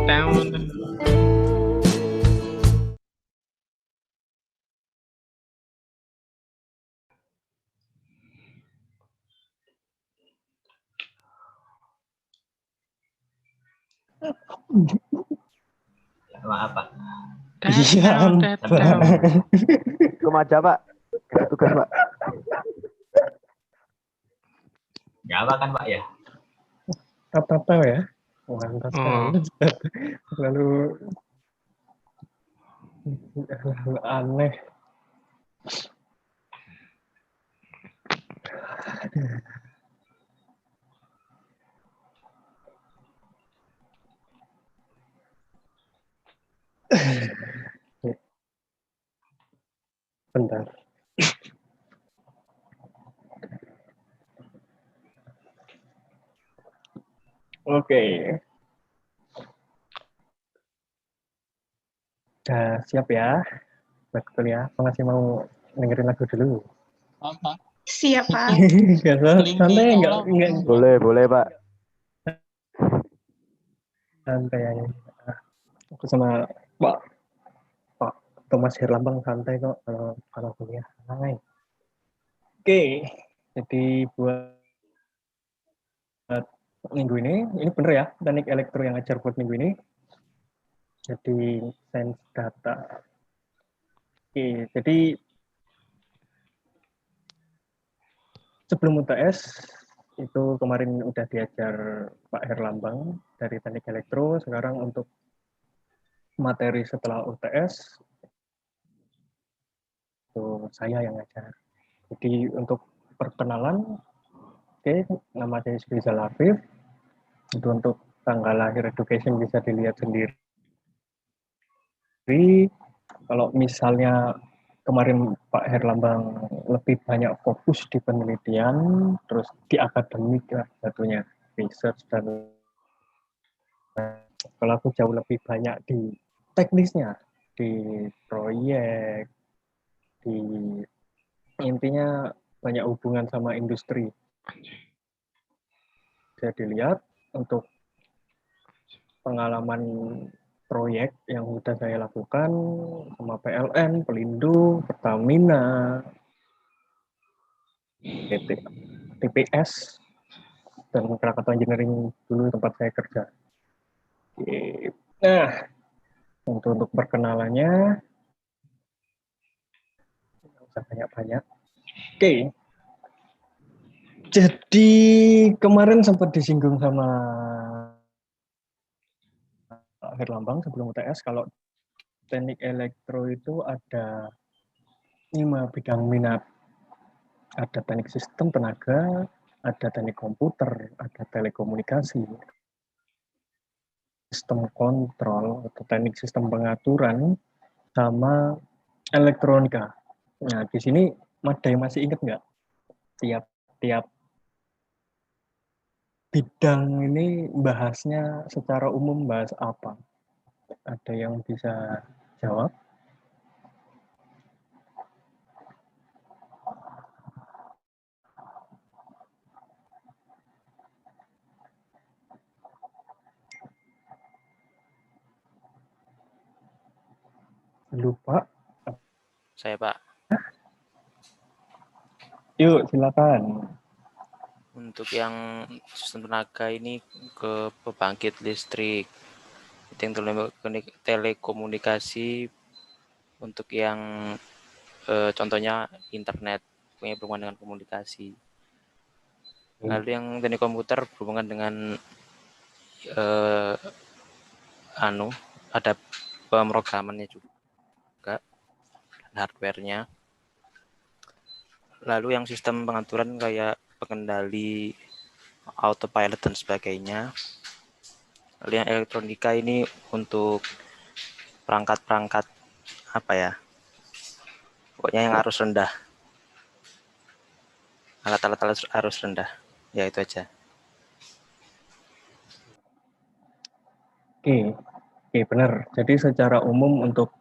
Down. Maaf Pak. Iya, Down. Remaja Pak, kasih tugas Pak. Gak apa kan Pak ya? apa ya? Mantap sekali. Lalu aneh. Bentar. Oke. Udah siap ya? Buat kuliah. Masih mau dengerin lagu dulu? Apa? Siap, Pak. Gak santai, enggak. Boleh Pak. Santai aja. Aku sama Pak Thomas Herlambang santai kok kalau kuliah. Santai. Oke. Jadi buat minggu ini bener ya, teknik elektro yang ngajar buat minggu ini. Jadi sense data. Oke, jadi sebelum UTS itu kemarin udah diajar Pak Herlambang dari teknik elektro. Sekarang untuk materi setelah UTS itu saya yang ngajar. Jadi untuk perkenalan, oke, nama saya Rizal Afif. Itu untuk tanggal lahir education bisa dilihat sendiri. Kalau misalnya kemarin Pak Herlambang lebih banyak fokus di penelitian, terus di akademik lah satunya, research dan kalau aku jauh lebih banyak di teknisnya, di proyek, di intinya banyak hubungan sama industri. Bisa dilihat untuk pengalaman proyek yang sudah saya lakukan sama PLN, Pelindo, Pertamina, TPS, dan Krakatau Engineering dulu tempat saya kerja. Nah, untuk perkenalannya, nggak usah banyak-banyak. Oke, jadi kemarin sempat disinggung sama Pak Herlambang sebelum UTS, kalau teknik elektro itu ada 5 bidang minat. Ada teknik sistem tenaga, ada teknik komputer, ada telekomunikasi, sistem kontrol, atau teknik sistem pengaturan, sama elektronika. Nah, di sini Madai masih ingat nggak? Tiap bidang ini bahasnya secara umum bahas apa? Ada yang bisa jawab? Lupa? Saya Pak. Yuk, silakan. Untuk yang sistem tenaga ini ke pembangkit listrik, yang telekomunikasi untuk yang contohnya internet, punya berhubungan dengan komunikasi. Lalu yang teknik komputer berhubungan dengan ada pemrogramannya juga, hardware-nya. Lalu yang sistem pengaturan kayak pengendali autopilot dan sebagainya. Lalu yang elektronika ini untuk perangkat-perangkat apa ya? Pokoknya yang arus rendah. Alat-alat arus rendah. Ya itu aja. Oke, benar. Jadi secara umum untuk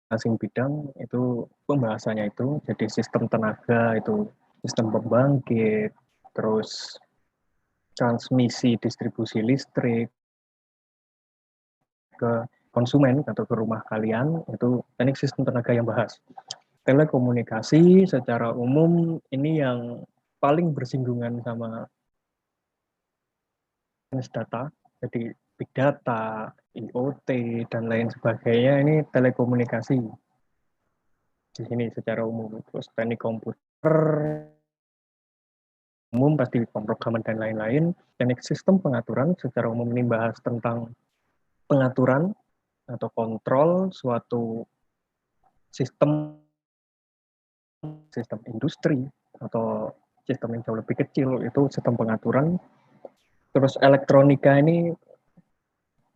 masing bidang itu pembahasannya itu jadi sistem tenaga itu sistem pembangkit, terus transmisi distribusi listrik ke konsumen atau ke rumah kalian, itu teknik sistem tenaga yang bahas. Telekomunikasi secara umum ini yang paling bersinggungan sama data, jadi big data, IoT, dan lain sebagainya, ini telekomunikasi di sini secara umum. Terus teknik komputer umum pasti pemrograman dan lain-lain. Teknik sistem pengaturan secara umum ini bahas tentang pengaturan atau kontrol suatu sistem industri atau sistem yang jauh lebih kecil, itu sistem pengaturan. Terus elektronika ini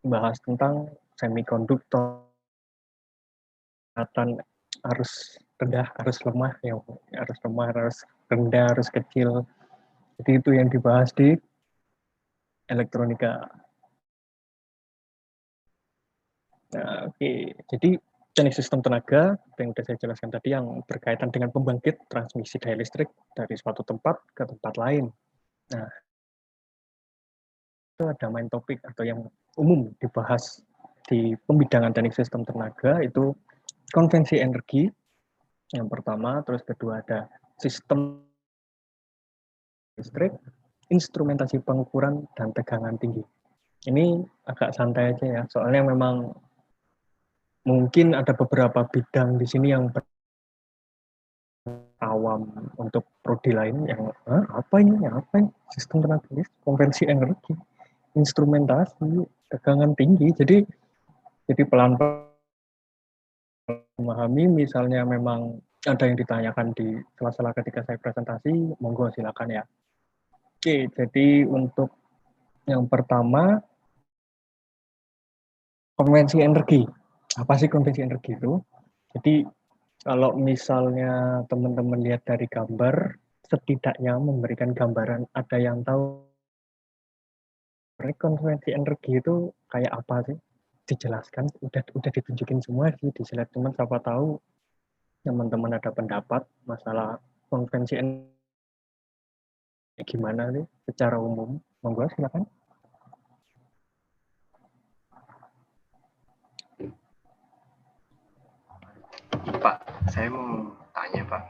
bahas tentang semikonduktor, arus rendah, arus lemah, arus lemah, arus rendah, arus kecil. Jadi itu yang dibahas di elektronika. Nah, oke. Jadi teknik sistem tenaga yang sudah saya jelaskan tadi yang berkaitan dengan pembangkit transmisi daya listrik dari suatu tempat ke tempat lain. Nah, itu ada main topik atau yang umum dibahas di pembidangan teknik sistem tenaga itu konvensi energi yang pertama, terus kedua ada sistem listrik, instrumentasi pengukuran, dan tegangan tinggi. Ini agak santai aja ya, soalnya memang mungkin ada beberapa bidang di sini yang awam untuk prodi lain yang apa ini sistem tenaga listrik, konvensi energi, instrumentasi, tegangan tinggi. Jadi pelan-pelan memahami, misalnya memang ada yang ditanyakan di sela-sela ketika saya presentasi, monggo silakan ya. Oke, jadi untuk yang pertama, konvensi energi. Apa sih konvensi energi itu? Jadi kalau misalnya teman-teman lihat dari gambar, setidaknya memberikan gambaran, ada yang tahu konvensi energi itu kayak apa sih? Dijelaskan, udah ditunjukin semua sih di slide, cuman siapa tahu teman-teman ada pendapat masalah konvensi energi gimana sih secara umum. Monggo silakan. Pak, saya mau tanya Pak,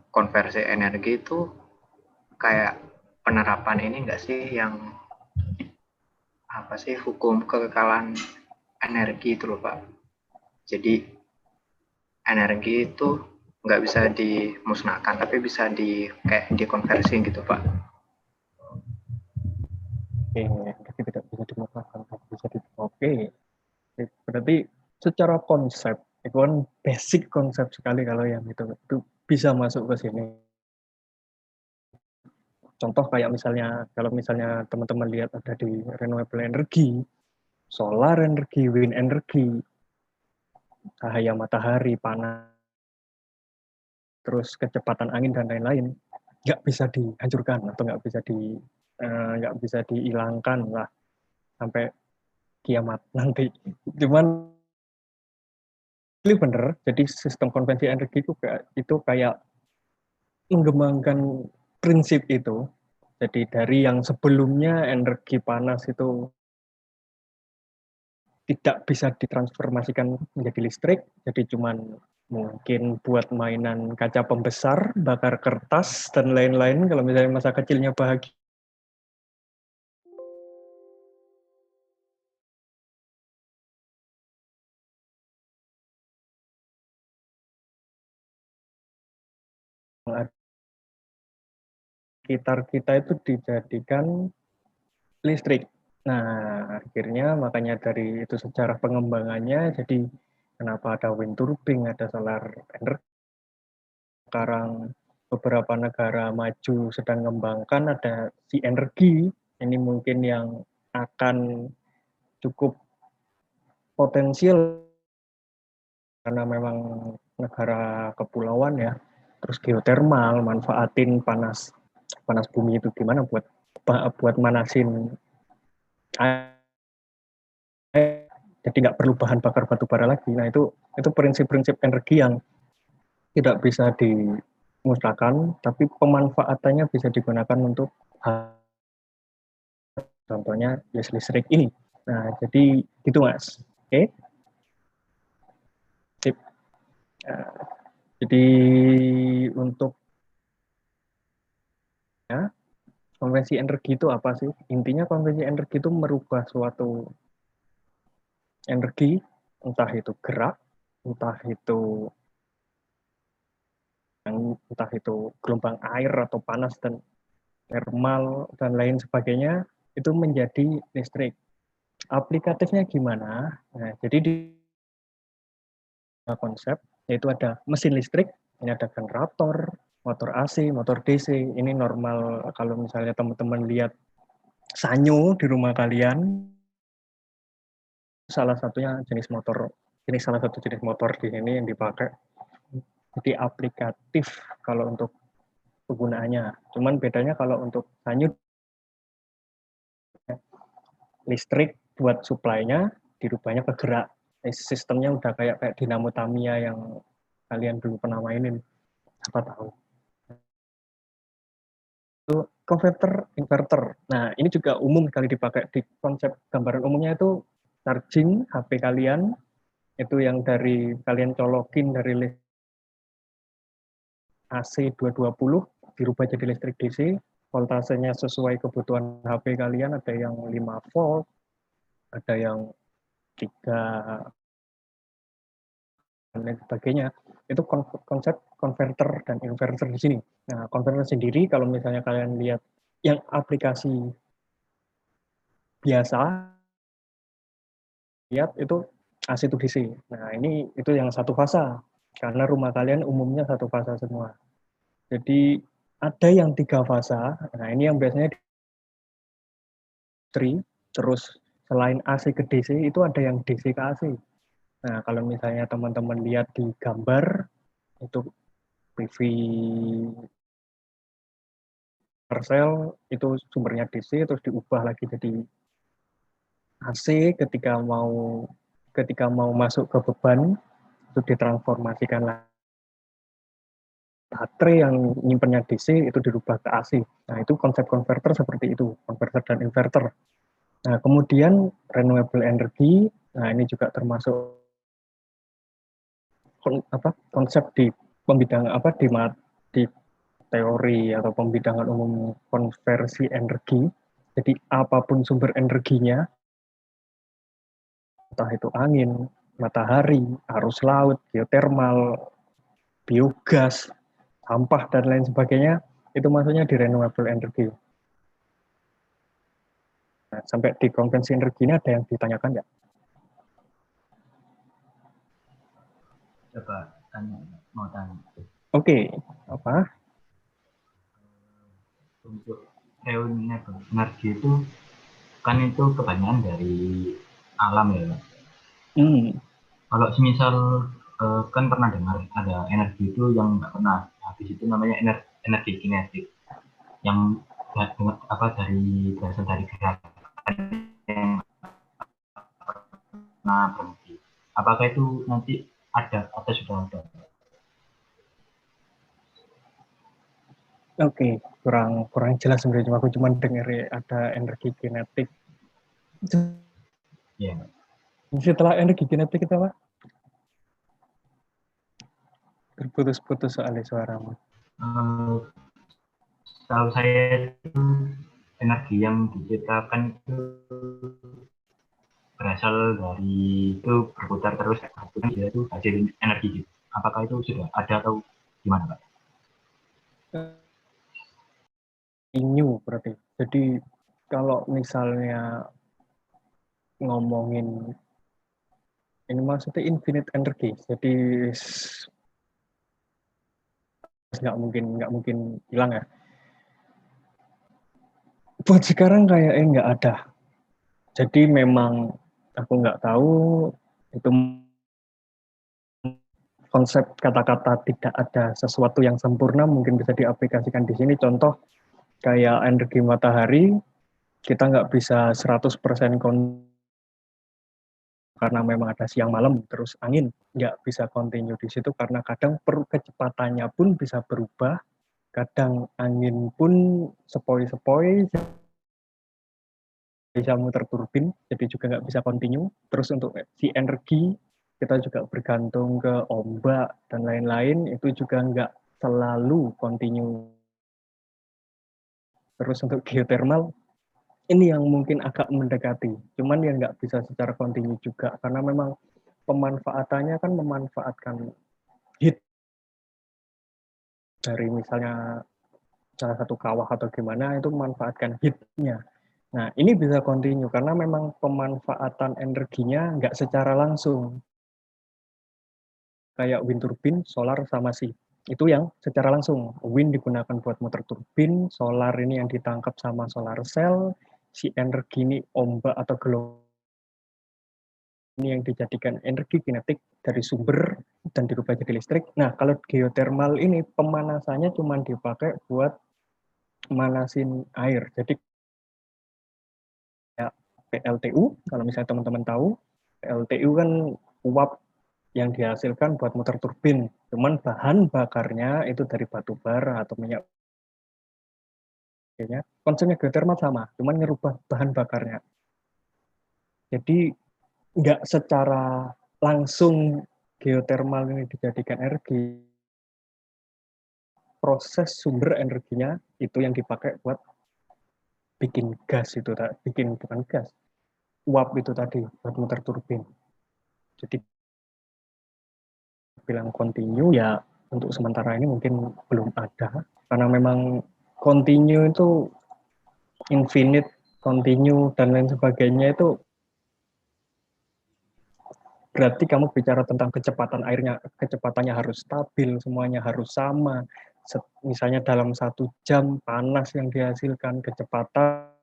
konversi energi itu kayak penerapan ini nggak sih yang apa sih hukum kekekalan energi itu loh Pak. Jadi energi itu nggak bisa dimusnahkan tapi bisa kayak dikonversi gitu Pak. Oke, tidak bisa dimusnahkan, bisa Oke. Berarti secara konsep itu kan basic konsep sekali kalau yang itu bisa masuk ke sini. Contoh kayak misalnya kalau misalnya teman-teman lihat ada di renewable energy, solar energy, wind energy, cahaya matahari, panas, terus kecepatan angin dan lain-lain, nggak bisa dihancurkan atau nggak bisa dihilangkan lah sampai kiamat nanti. Cuman ini benar, jadi sistem konvensi energi itu kayak mengembangkan prinsip itu. Jadi dari yang sebelumnya energi panas itu tidak bisa ditransformasikan menjadi listrik, jadi cuman mungkin buat mainan kaca pembesar, bakar kertas, dan lain-lain kalau misalnya masa kecilnya bahagia. Sekitar kita itu dijadikan listrik. Nah, akhirnya makanya dari itu sejarah pengembangannya, jadi kenapa ada wind turbine, ada solar energy. Sekarang beberapa negara maju sedang mengembangkan ada sea energy, ini mungkin yang akan cukup potensial karena memang negara kepulauan ya, terus geotermal, manfaatin panas bumi itu gimana buat manasin air, jadi nggak perlu bahan bakar batu bara lagi. Nah itu prinsip-prinsip energi yang tidak bisa musnahkan, tapi pemanfaatannya bisa digunakan untuk contohnya listrik ini. Nah, jadi gitu Mas. Oke. Sip. Nah, jadi untuk ya, konvensi energi itu apa sih? Intinya konvensi energi itu merubah suatu energi, entah itu gerak, entah itu gelombang air atau panas dan thermal dan lain sebagainya, itu menjadi listrik. Aplikatifnya gimana? Nah, jadi di konsep yaitu ada mesin listrik, ini ada generator, motor AC, motor DC. Ini normal kalau misalnya teman-teman lihat sanyo di rumah kalian, salah satunya salah satu jenis motor di sini yang dipakai. Jadi aplikatif kalau untuk penggunaannya. Cuman bedanya kalau untuk sanyo listrik buat supply-nya dirubahnya ke gerak. Sistemnya udah kayak dinamo Tamiya yang kalian dulu pernah mainin. Apa tahu. Itu konverter inverter. Nah, ini juga umum sekali dipakai di konsep gambaran umumnya itu charging HP kalian itu yang dari kalian colokin dari listrik AC 220 dirubah jadi listrik DC, voltasenya sesuai kebutuhan HP kalian, ada yang 5 volt, ada yang 3 dan lain sebagainya. Itu konsep konverter dan inverter di sini. Nah, konverter sendiri kalau misalnya kalian lihat yang aplikasi biasa lihat itu AC to DC. Nah, ini itu yang satu fasa karena rumah kalian umumnya satu fasa semua. Jadi ada yang 3 fasa. Nah, ini yang biasanya terus selain AC ke DC itu ada yang DC ke AC. Nah, kalau misalnya teman-teman lihat di gambar itu PV parcel itu sumbernya DC terus diubah lagi jadi AC ketika mau masuk ke beban itu ditransformasikan lagi. Baterai yang nyimpennya DC itu dirubah ke AC. Nah, itu konsep konverter seperti itu, konverter dan inverter. Nah, kemudian renewable energy, nah ini juga termasuk konsep di pembidangan di teori atau pembidangan umum konversi energi. Jadi apapun sumber energinya, entah itu angin, matahari, arus laut, geotermal, biogas, sampah dan lain sebagainya, itu maksudnya di renewable energy. Nah, sampai di konvensi energi ini ada yang ditanyakan nggak? Coba tanya, mau tanya. Oke, apa? Untuk renewable energi itu kan itu kebanyakan dari alam ya, Pak. Kalau semisal kan pernah dengar ada energi itu yang nggak pernah habis, itu namanya energi kinetik yang berasal dari gerakan yang berhenti. Apakah itu nanti ada atau sudah ada? Oke, kurang jelas sebenarnya. Aku cuma dengar ada energi kinetik. Ya. Setelah energi kinetik itu apa? Terputus-putus soalnya suaramu. Tahu saya itu energi yang diciptakan itu berasal dari itu berputar terus, dia itu hasil energi. Apakah itu sudah ada atau gimana, Pak? New berarti. Jadi kalau misalnya ngomongin ini maksudnya infinite energy. Jadi nggak mungkin hilang ya. Buat sekarang kayaknya nggak ada. Jadi memang aku nggak tahu itu konsep kata-kata tidak ada sesuatu yang sempurna mungkin bisa diaplikasikan di sini. Contoh kayak energi matahari kita nggak bisa 100% karena memang ada siang malam, terus angin nggak bisa continue di situ karena kadang kecepatannya pun bisa berubah, kadang angin pun sepoi-sepoi bisa muter turbin, jadi juga nggak bisa continue. Terus untuk si energi kita juga bergantung ke ombak dan lain-lain, itu juga nggak selalu continue. Terus untuk geothermal ini yang mungkin agak mendekati, cuman yang nggak bisa secara kontinu juga, karena memang pemanfaatannya kan memanfaatkan heat dari misalnya salah satu kawah atau gimana, itu memanfaatkan heat-nya. Nah, ini bisa kontinu karena memang pemanfaatan energinya nggak secara langsung. Kayak wind turbine, solar, sama si itu yang secara langsung. Wind digunakan buat muter turbin, solar ini yang ditangkap sama solar cell, si energi ini ombak atau gelombang ini yang dijadikan energi kinetik dari sumber dan dirubah jadi listrik. Nah, kalau geothermal ini pemanasannya cuma dipakai buat manasin air. Jadi ya, PLTU, kalau misalnya teman-teman tahu, PLTU kan uap yang dihasilkan buat motor turbin. Cuman bahan bakarnya itu dari batu bara atau minyak. Konsepnya geothermal sama, cuman ngerubah bahan bakarnya. Jadi nggak secara langsung geothermal ini dijadikan energi, proses sumber energinya itu yang dipakai buat bikin gas itu, bikin bukan gas, uap itu tadi buat muter turbin. Jadi bilang continue ya untuk sementara ini mungkin belum ada, karena memang continue itu infinite, continue dan lain sebagainya itu berarti kamu bicara tentang kecepatan airnya, kecepatannya harus stabil, semuanya harus sama. Misalnya dalam 1 jam panas yang dihasilkan, kecepatan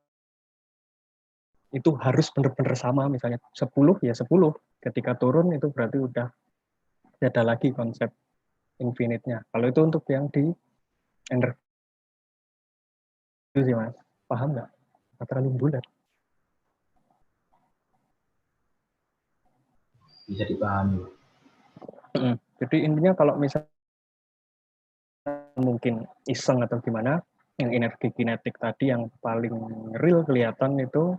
itu harus benar-benar sama, misalnya 10 ya 10. Ketika turun itu berarti udah beda lagi konsep infinite-nya. Kalau itu untuk yang di energi itu sih mas, paham nggak? Nggak terlalu bulat. Bisa dipahami. Jadi intinya kalau misalnya mungkin iseng atau gimana, yang energi kinetik tadi yang paling real kelihatan itu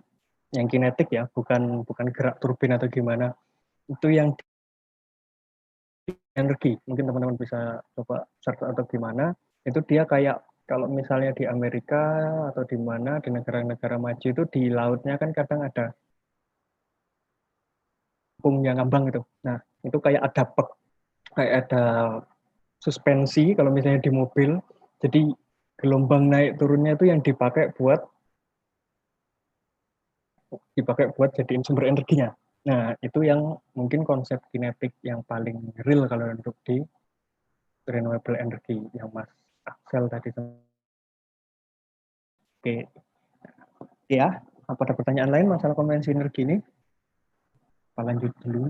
yang kinetik ya, bukan gerak turbin atau gimana, itu yang energi. Mungkin teman-teman bisa coba search atau gimana, itu dia kayak kalau misalnya di Amerika atau di mana di negara-negara maju itu di lautnya kan kadang ada yang ngambang itu. Nah, itu kayak ada kayak ada suspensi kalau misalnya di mobil. Jadi gelombang naik turunnya itu yang dipakai buat jadiin sumber energinya. Nah, itu yang mungkin konsep kinetik yang paling real kalau untuk di renewable energy yang Mas Axel tadi. Oke, ya. Apa ada pertanyaan lain masalah konvensi energi ini? Apa lanjut dulu?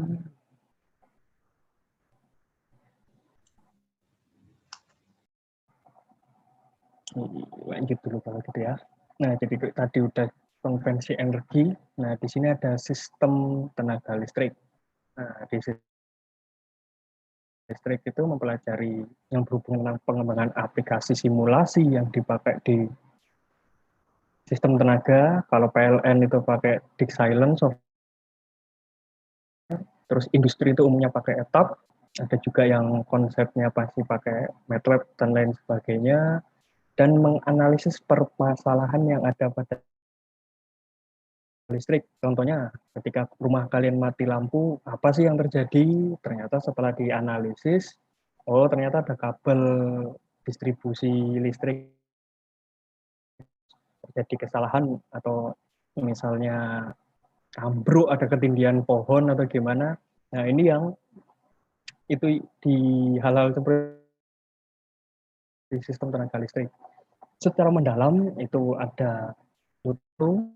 Lanjut dulu kalau gitu ya. Nah, jadi tadi udah konvensi energi. Nah, di sini ada sistem tenaga listrik. Nah, di sistem listrik itu mempelajari yang berhubungan dengan pengembangan aplikasi simulasi yang dipakai di sistem tenaga. Kalau PLN itu pakai Disk Silent software. Terus industri itu umumnya pakai ETAP. Ada juga yang konsepnya pasti pakai MATLAB dan lain sebagainya. Dan menganalisis permasalahan yang ada pada listrik. Contohnya, ketika rumah kalian mati lampu, apa sih yang terjadi? Ternyata setelah dianalisis, oh ternyata ada kabel distribusi listrik terjadi kesalahan atau misalnya ambruk, ada ketindihan pohon atau gimana. Nah ini yang itu di hal-hal seperti sistem tenaga listrik. Secara mendalam itu ada mutu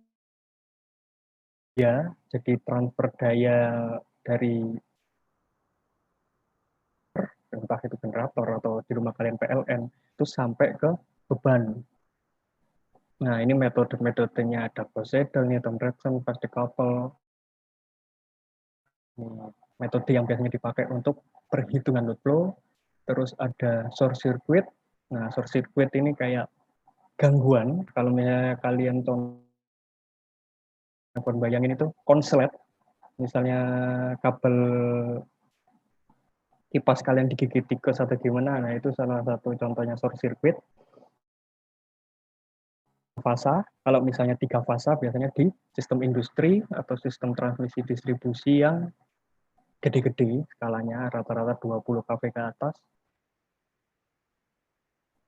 ya, jadi transfer daya dari entah itu generator atau di rumah kalian PLN itu sampai ke beban. Nah ini metode-metodenya ada Gauss-Seidel, Newton-Raphson, fast decouple, Ini metode yang biasanya dipakai untuk perhitungan load flow. Terus ada short circuit. Nah, short circuit ini kayak gangguan. Kalau misalnya kalian bayangin itu konslet, misalnya kabel kipas kalian digigit tikus atau gimana, nah itu salah satu contohnya short circuit. Fasa, kalau misalnya 3 fasa biasanya di sistem industri atau sistem transmisi distribusi yang gede-gede skalanya, rata-rata 20 kV ke atas.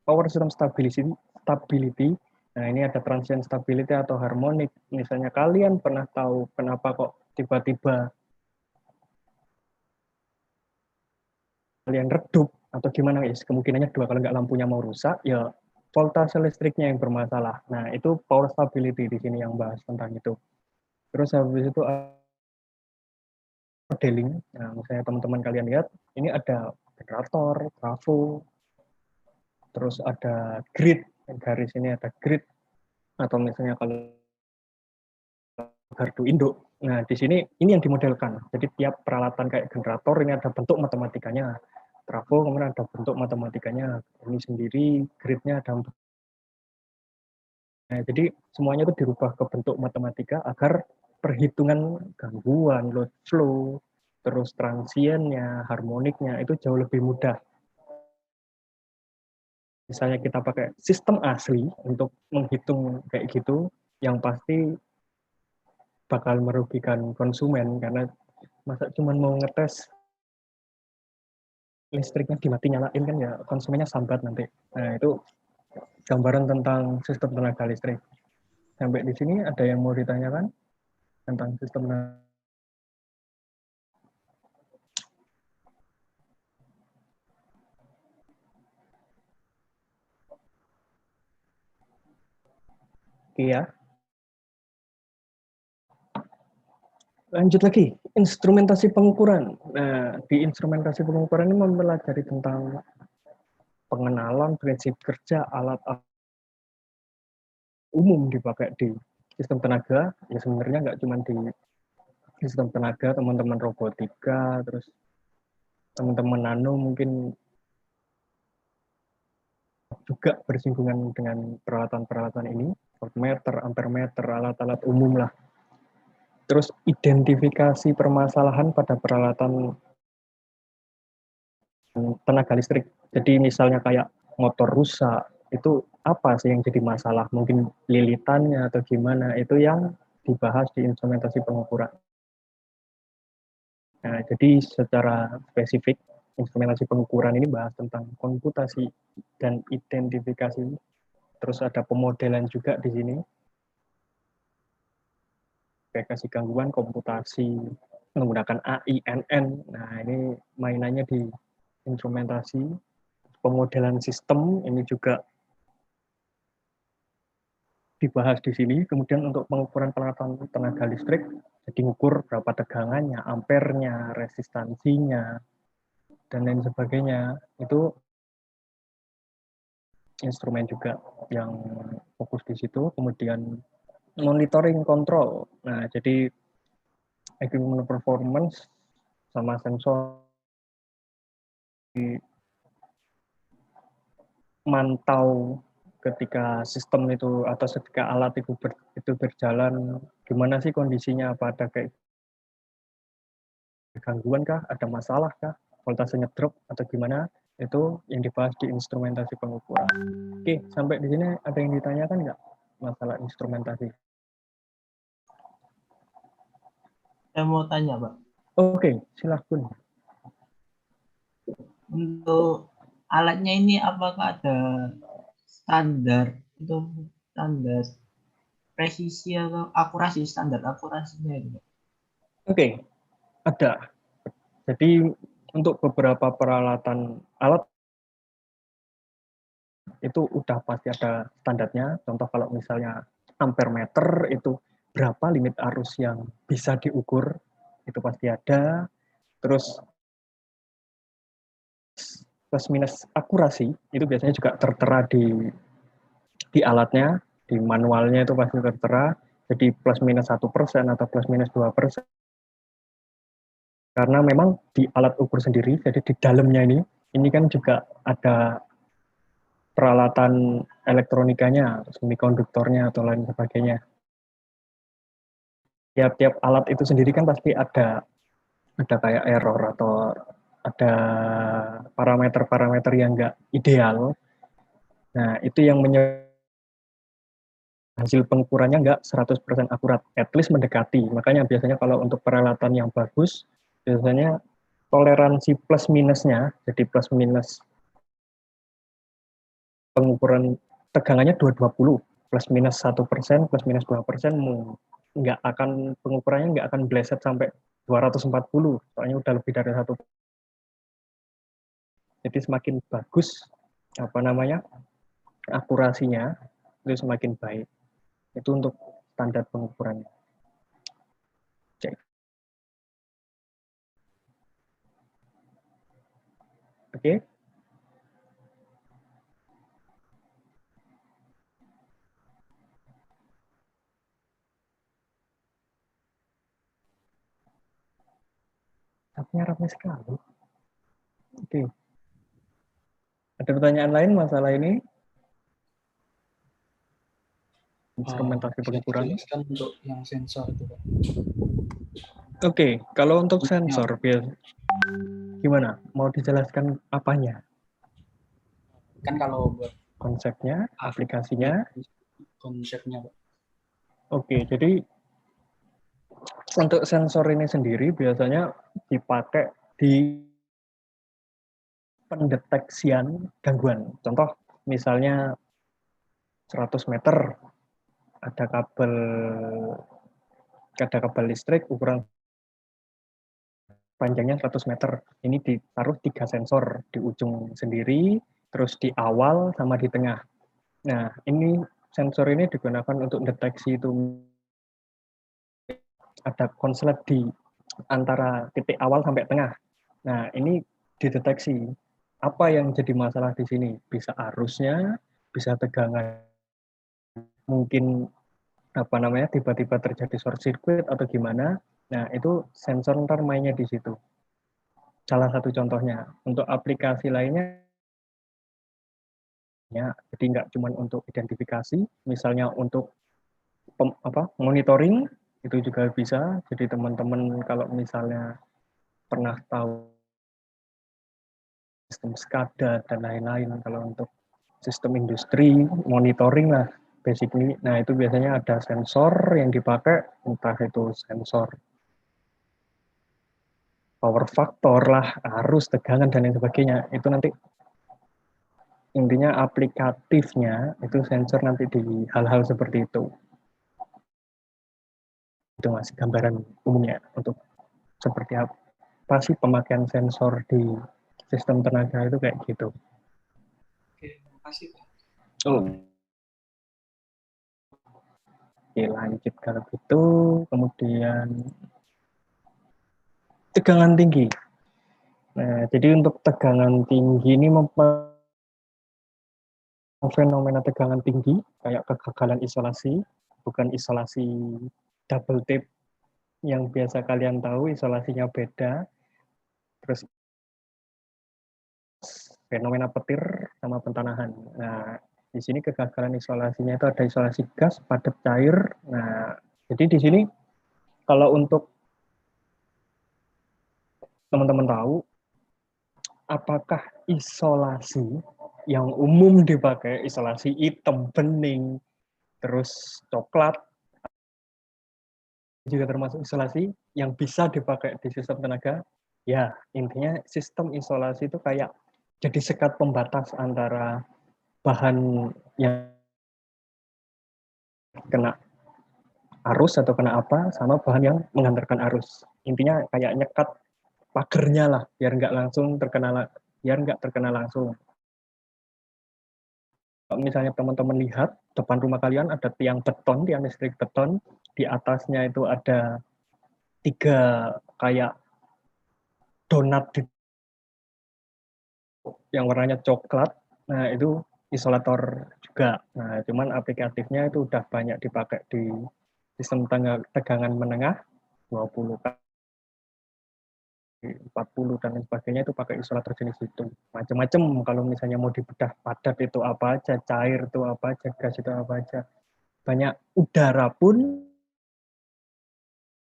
Power system stability, nah ini ada transient stability atau harmonic. Misalnya kalian pernah tahu kenapa kok tiba-tiba kalian redup atau gimana, guys? Kemungkinannya dua, kalau nggak lampunya mau rusak, ya voltase listriknya yang bermasalah. Nah, itu power stability di sini yang bahas tentang itu. Terus habis itu modeling. Nah, misalnya teman-teman kalian lihat, ini ada generator, trafo, terus ada grid, garis ini ada grid, atau misalnya kalau gardu induk. Nah, di sini ini yang dimodelkan. Jadi tiap peralatan kayak generator ini ada bentuk matematikanya. Trafo kemudian ada bentuk matematikanya. Ini sendiri gridnya ada. Nah, jadi semuanya itu dirubah ke bentuk matematika agar perhitungan gangguan, load flow, terus transiennya, harmoniknya itu jauh lebih mudah. Misalnya kita pakai sistem asli untuk menghitung kayak gitu, yang pasti bakal merugikan konsumen karena masa cuma mau ngetes listriknya dimati nyalain kan ya konsumennya sambat nanti. Nah itu gambaran tentang sistem tenaga listrik. Sampai di sini ada yang mau ditanyakan tentang sistem tenaga? Iya. Lanjut lagi, instrumentasi pengukuran. Nah, di instrumentasi pengukuran ini mempelajari tentang pengenalan prinsip kerja alat umum dipakai di sistem tenaga. Ya sebenarnya nggak cuma di sistem tenaga, teman-teman robotika, terus teman-teman nano mungkin juga bersinggungan dengan peralatan-peralatan ini, voltmeter, ampermeter, alat-alat umum lah. Terus identifikasi permasalahan pada peralatan tenaga listrik. Jadi misalnya kayak motor rusak, itu apa sih yang jadi masalah? Mungkin lilitannya atau gimana, itu yang dibahas di instrumentasi pengukuran. Nah, jadi secara spesifik, instrumentasi pengukuran ini bahas tentang komputasi dan identifikasi. Terus ada pemodelan juga di sini. Verifikasi gangguan komputasi menggunakan AINN. Nah, ini mainannya di instrumentasi. Pemodelan sistem ini juga dibahas di sini. Kemudian untuk pengukuran peralatan tenaga listrik, jadi ukur berapa tegangannya, ampernya, resistansinya, dan lain sebagainya. Itu instrumen juga yang fokus di situ. Kemudian monitoring kontrol. Nah, jadi equipment performance sama sensor mantau ketika sistem itu atau ketika alat itu berjalan, gimana sih kondisinya, apa ada kayak gangguan kah, ada masalah kah, voltasenya drop atau gimana, itu yang dibahas di instrumentasi pengukuran. Oke, sampai di sini ada yang ditanyakan nggak masalah instrumentasi? Saya mau tanya, Pak. Oke, silahkan. Untuk alatnya ini apakah ada standar presisi atau akurasi, standar akurasinya itu? Oke, ada. Jadi untuk beberapa peralatan alat itu udah pasti ada standarnya. Contoh kalau misalnya ampermeter itu berapa limit arus yang bisa diukur, itu pasti ada. Terus plus minus akurasi itu biasanya juga tertera di alatnya, di manualnya itu pasti tertera. Jadi plus minus 1% atau plus minus 2%. Karena memang di alat ukur sendiri, jadi di dalamnya ini kan juga ada peralatan elektronikanya, semikonduktornya atau lain sebagainya. Tiap-tiap alat itu sendiri kan pasti ada kayak error atau ada parameter-parameter yang nggak ideal. Nah, itu yang hasil pengukurannya nggak 100% akurat, at least mendekati. Makanya biasanya kalau untuk peralatan yang bagus, biasanya toleransi plus minusnya, jadi plus minus pengukuran tegangannya 220, plus minus 1%, plus minus 2%, nggak akan, pengukurannya nggak akan bleset sampai 240, soalnya udah lebih dari 1. Jadi semakin bagus, akurasinya, itu semakin baik. Itu untuk standar pengukurannya. Cek. Oke. Tapi ramai sekali. Oke. Ada pertanyaan lain masalah ini? Instrumentasi pengukuran. Dijelaskan untuk yang sensor itu, Pak. Oke, kalau untuk sensor, gimana? Mau dijelaskan apanya? Kan kalau buat konsepnya, aplikasinya. Konsepnya, Pak. Oke, jadi untuk sensor ini sendiri biasanya dipakai di pendeteksian gangguan. Contoh, misalnya 100 meter ada kabel listrik ukuran panjangnya 100 meter. Ini ditaruh 3 sensor di ujung sendiri, terus di awal sama di tengah. Nah, ini sensor ini digunakan untuk deteksi itu ada konslet di antara titik awal sampai tengah. Nah, ini dideteksi apa yang jadi masalah di sini. Bisa arusnya, bisa tegangan, mungkin tiba-tiba terjadi short circuit atau gimana. Nah, itu sensor ntar mainnya di situ. Salah satu contohnya. Untuk aplikasi lainnya, ya, jadi nggak cuma untuk identifikasi, misalnya untuk monitoring, itu juga bisa. Jadi teman-teman kalau misalnya pernah tahu sistem SCADA dan lain-lain, kalau untuk sistem industri, monitoring lah, basically. Nah, itu biasanya ada sensor yang dipakai, entah itu sensor power factor lah, arus, tegangan, dan lain sebagainya. Itu nanti intinya aplikatifnya, itu sensor nanti di hal-hal seperti itu. Itu masih gambaran umumnya untuk seperti apa sih pemakaian sensor di sistem tenaga itu kayak gitu. Oke, makasih, Pak. Oke, lanjut kalau gitu. Kemudian tegangan tinggi. Nah, jadi untuk tegangan tinggi ini fenomena tegangan tinggi kayak kegagalan isolasi, bukan isolasi double tip yang biasa kalian tahu, isolasinya beda. Terus fenomena petir sama pentanahan. Nah, di sini kegagalan isolasinya itu ada isolasi gas, padat, cair. Nah, jadi di sini kalau untuk teman-teman tahu, apakah isolasi yang umum dipakai, isolasi hitam, bening, terus coklat, juga termasuk isolasi yang bisa dipakai di sistem tenaga? Ya, intinya sistem isolasi itu kayak jadi sekat pembatas antara bahan yang kena arus atau kena apa sama bahan yang menghantarkan arus. Intinya kayak nyekat pagernya lah, biar nggak terkena langsung. Kalau misalnya teman-teman lihat depan rumah kalian ada tiang listrik beton, di atasnya itu ada 3 kayak donat yang warnanya coklat. Nah, itu isolator juga. Nah, cuman aplikatifnya itu udah banyak dipakai di sistem tegangan menengah 20 40 dan lain sebagainya itu pakai isolator jenis itu. Macam-macam kalau misalnya mau dibedah padat itu apa aja, cair itu apa aja, gas itu apa aja. Banyak udara pun,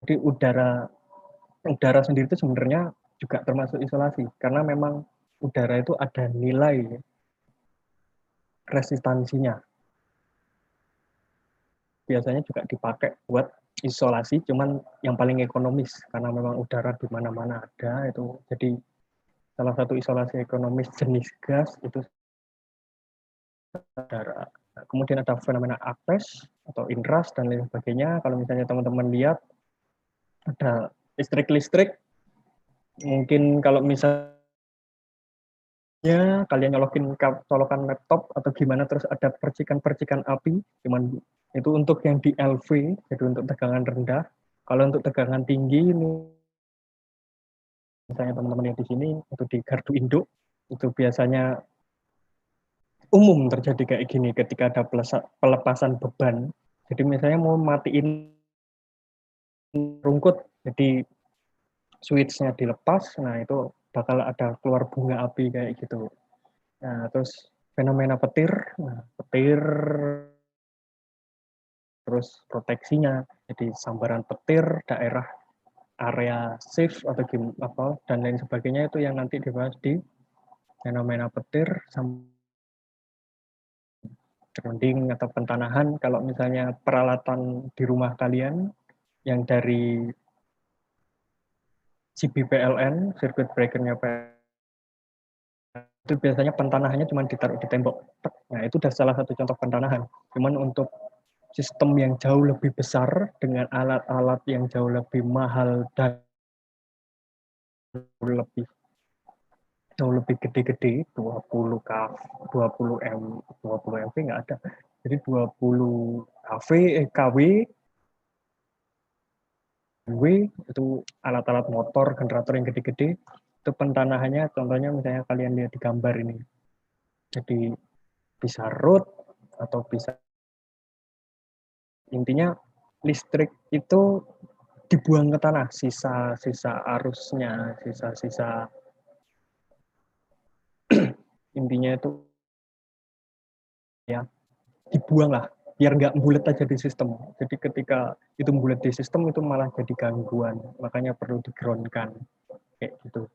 jadi udara sendiri itu sebenarnya juga termasuk isolasi karena memang udara itu ada nilai resistansinya. Biasanya juga dipakai buat isolasi, cuman yang paling ekonomis karena memang udara di mana-mana ada itu. Jadi salah satu isolasi ekonomis jenis gas itu udara. Kemudian ada fenomena apes atau inras dan lain sebagainya. Kalau misalnya teman-teman lihat ada listrik, mungkin kalau misalnya kalian colokan laptop atau gimana terus ada percikan-percikan api, cuman itu untuk yang di LV, jadi untuk tegangan rendah. Kalau untuk tegangan tinggi, misalnya teman-teman yang di sini, itu di gardu induk, itu biasanya umum terjadi kayak gini ketika ada pelepasan beban. Jadi misalnya mau matiin rungkut, jadi switch-nya dilepas, nah itu bakal ada keluar bunga api kayak gitu. Nah, terus fenomena petir, nah, petir terus proteksinya, jadi sambaran petir, daerah area safe atau apa dan lain sebagainya itu yang nanti dibahas di fenomena petir, grounding atau pentanahan. Kalau misalnya peralatan di rumah kalian yang dari CBPLN, circuit breaker-nya itu biasanya pentanahannya cuma ditaruh di tembok. Nah, itu udah salah satu contoh pentanahan. Cuman untuk sistem yang jauh lebih besar dengan alat-alat yang jauh lebih mahal dan jauh lebih gede-gede, 20 kV, 20 MV nggak ada. Jadi 20 kW itu alat-alat motor, generator yang gede-gede, itu pentanahannya contohnya misalnya kalian lihat di gambar ini. Jadi bisa root atau bisa, intinya listrik itu dibuang ke tanah, sisa-sisa arusnya, sisa-sisa intinya itu ya dibuang lah, biar nggak bulat aja di sistem. Jadi ketika itu bulat di sistem itu malah jadi gangguan, makanya perlu di-ground-kan kayak gitu.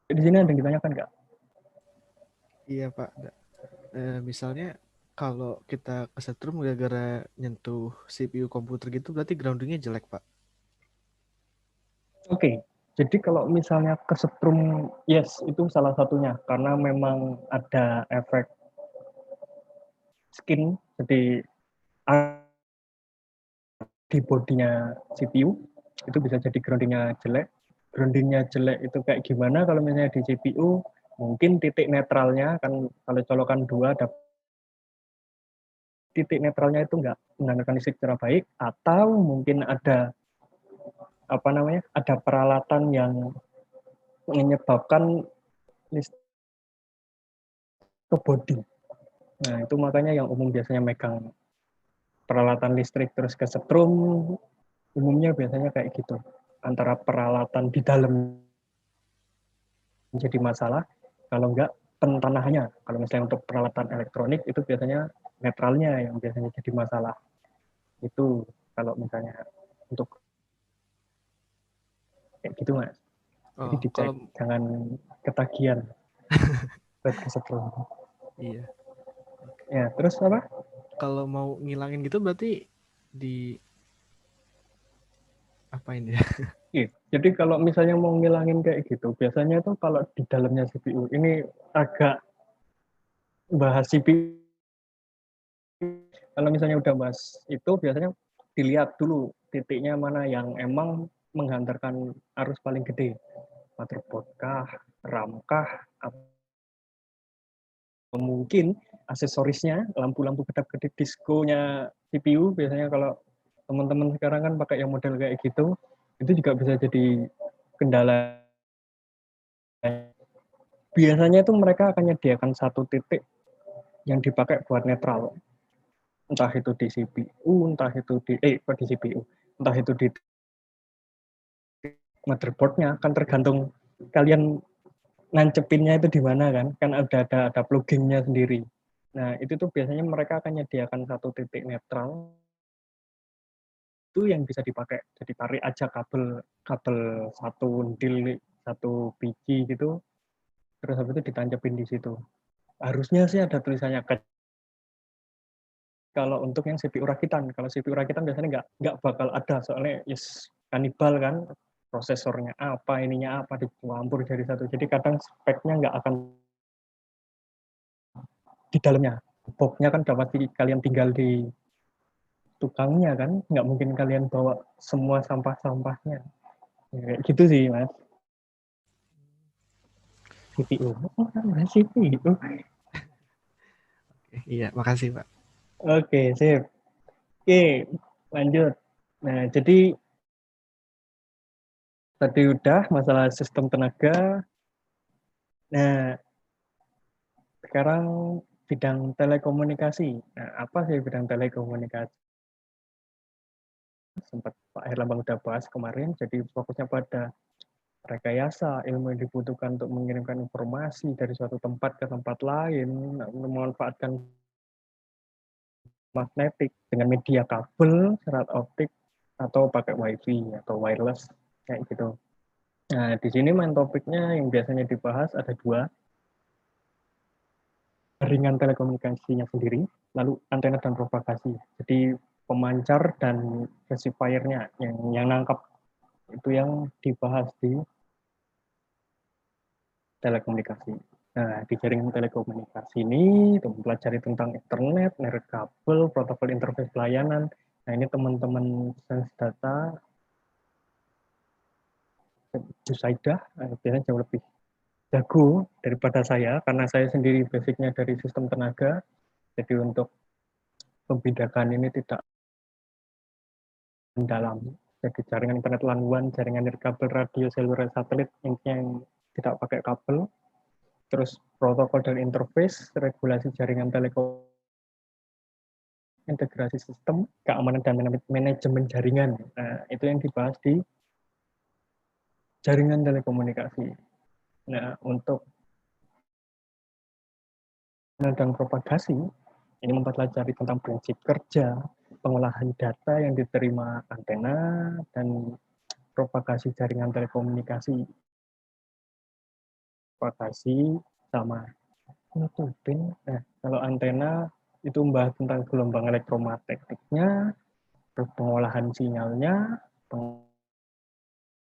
Di sini ada yang ditanyakan nggak? Iya Pak. Misalnya kalau kita kesetrum gara-gara nyentuh CPU komputer gitu berarti groundingnya jelek Pak. Oke, jadi kalau misalnya kesetrum, yes itu salah satunya karena memang ada efek skin, jadi di bodinya CPU itu bisa jadi groundingnya jelek. Groundingnya jelek itu kayak gimana kalau misalnya di CPU, mungkin titik netralnya kan kalau colokan 2 ada titik netralnya itu nggak menggunakan listrik secara baik, atau mungkin ada ada peralatan yang menyebabkan listrik ke body. Nah itu makanya yang umum biasanya megang peralatan listrik terus kesetrum, umumnya biasanya kayak gitu, antara peralatan di dalam menjadi masalah, kalau enggak pentanahannya. Kalau misalnya untuk peralatan elektronik itu biasanya netralnya yang biasanya jadi masalah. Itu kalau misalnya untuk kayak gitu Mas. Jadi dicek, jangan ketagihan buat kesetrum. Iya. Ya, terus apa? Kalau mau ngilangin gitu berarti di apain ya? Jadi kalau misalnya mau ngilangin kayak gitu, biasanya itu kalau di dalamnya CPU, ini agak bahas CPU. Kalau misalnya udah bahas itu, biasanya dilihat dulu titiknya mana yang emang menghantarkan arus paling gede. Motherboard kah, RAM kah, atau mungkin aksesorisnya, lampu-lampu kedap-kedip diskonya CPU, biasanya kalau teman-teman sekarang kan pakai yang model kayak gitu, itu juga bisa jadi kendala. Biasanya itu mereka akan menyediakan satu titik yang dipakai buat netral. Entah itu di CPU, entah itu di CPU, entah itu di motherboardnya, kan tergantung kalian nancepinnya itu di mana kan ada pluginnya sendiri. Nah itu tuh biasanya mereka akan menyediakan satu titik netral itu yang bisa dipakai, jadi tarik aja kabel satu biji gitu, terus habis itu ditancapin di situ. Harusnya sih ada tulisannya. Kalau untuk yang CPU rakitan, kalau CPU rakitan biasanya nggak bakal ada, soalnya kanibal kan, prosesornya apa, ininya apa, dicampur jadi satu. Jadi kadang speknya nggak akan di dalamnya. Boxnya kan dapat kalian tinggal di tukangnya kan, nggak mungkin kalian bawa semua sampah-sampahnya. Ya, kayak gitu sih, Mas. CPU. CPU. Iya, makasih Pak. Oke, sip. Oke, lanjut. Nah, jadi tadi udah masalah sistem tenaga. Nah, sekarang bidang telekomunikasi. Nah, apa sih bidang telekomunikasi? Sempat Pak Herlambang udah bahas kemarin, jadi fokusnya pada rekayasa, ilmu yang dibutuhkan untuk mengirimkan informasi dari suatu tempat ke tempat lain, memanfaatkan magnetik dengan media kabel, serat optik, atau pakai wifi atau wireless, kayak gitu. Nah, di sini main topiknya yang biasanya dibahas ada dua, jaringan telekomunikasinya sendiri, lalu antena dan propagasi. Jadi pemancar dan receiver-nya yang nangkap itu yang dibahas di telekomunikasi. Nah, di jaringan telekomunikasi ini mempelajari tentang internet, merek kabel, protokol interface pelayanan. Nah, ini teman-teman sains data Jusaidah biasanya jauh lebih jago daripada saya, karena saya sendiri basicnya dari sistem tenaga. Jadi untuk pembidakan ini tidak mendalam. Jadi jaringan internet LAN WAN, jaringan kabel radio, seluler, satelit, intinya yang tidak pakai kabel. Terus protokol dan interface, regulasi jaringan telekom, integrasi sistem, keamanan dan manajemen jaringan. Nah, itu yang dibahas di jaringan telekomunikasi. Nah, untuk dan propagasi, ini mempelajari tentang prinsip kerja, pengolahan data yang diterima antena, dan propagasi jaringan telekomunikasi. Propagasi sama nutupin. Nah, kalau antena itu membahas tentang gelombang elektromagnetiknya, terus pengolahan sinyalnya,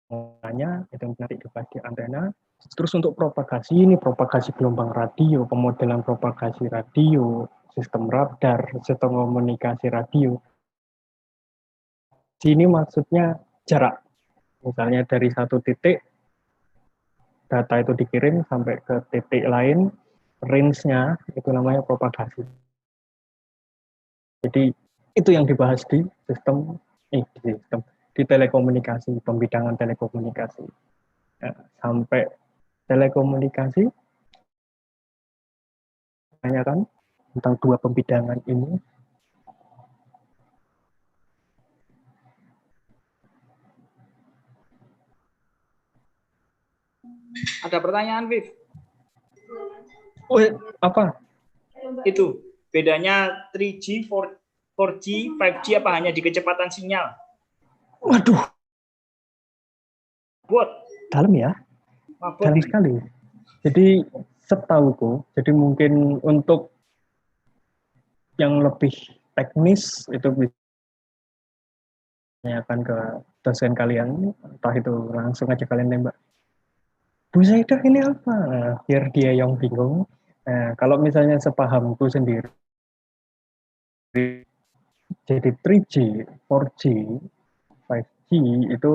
pengolahannya, itu nanti dibahas di antena. Terus untuk propagasi, ini propagasi gelombang radio, pemodelan propagasi radio, sistem radar, sistem komunikasi radio. Sini maksudnya jarak. Misalnya dari satu titik, data itu dikirim sampai ke titik lain, range-nya itu namanya propagasi. Jadi itu yang dibahas di di telekomunikasi, pembidangan telekomunikasi. Ya, sampai telekomunikasi, tanyakan tentang dua pembidangan ini. Ada pertanyaan, Viv? Oh, apa? Itu bedanya 3G, 4G, 5G apa hanya di kecepatan sinyal? Waduh. Buat. Dalam ya? Dalam sekali. Jadi setahuku, jadi mungkin untuk yang lebih teknis itu bisa tanyakan ke dosen kalian, entah itu langsung aja kalian nembak, Bu Zaidah ini apa? Nah, biar dia yang bingung. Nah, kalau misalnya sepahamku sendiri, jadi 3G, 4G, 5G itu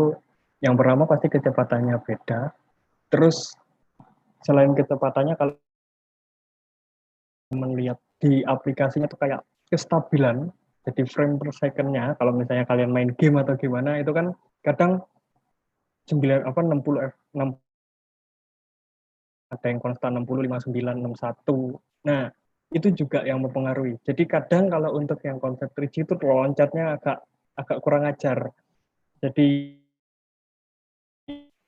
yang pertama pasti kecepatannya beda. Terus selain kecepatannya, kalau melihat di aplikasinya tuh kayak kestabilan, jadi frame per second-nya, kalau misalnya kalian main game atau gimana, itu kan kadang 60 ada yang konstan 60, 59, 61. Nah, itu juga yang mempengaruhi. Jadi kadang kalau untuk yang konsep 3G itu loncatnya agak kurang ajar. Jadi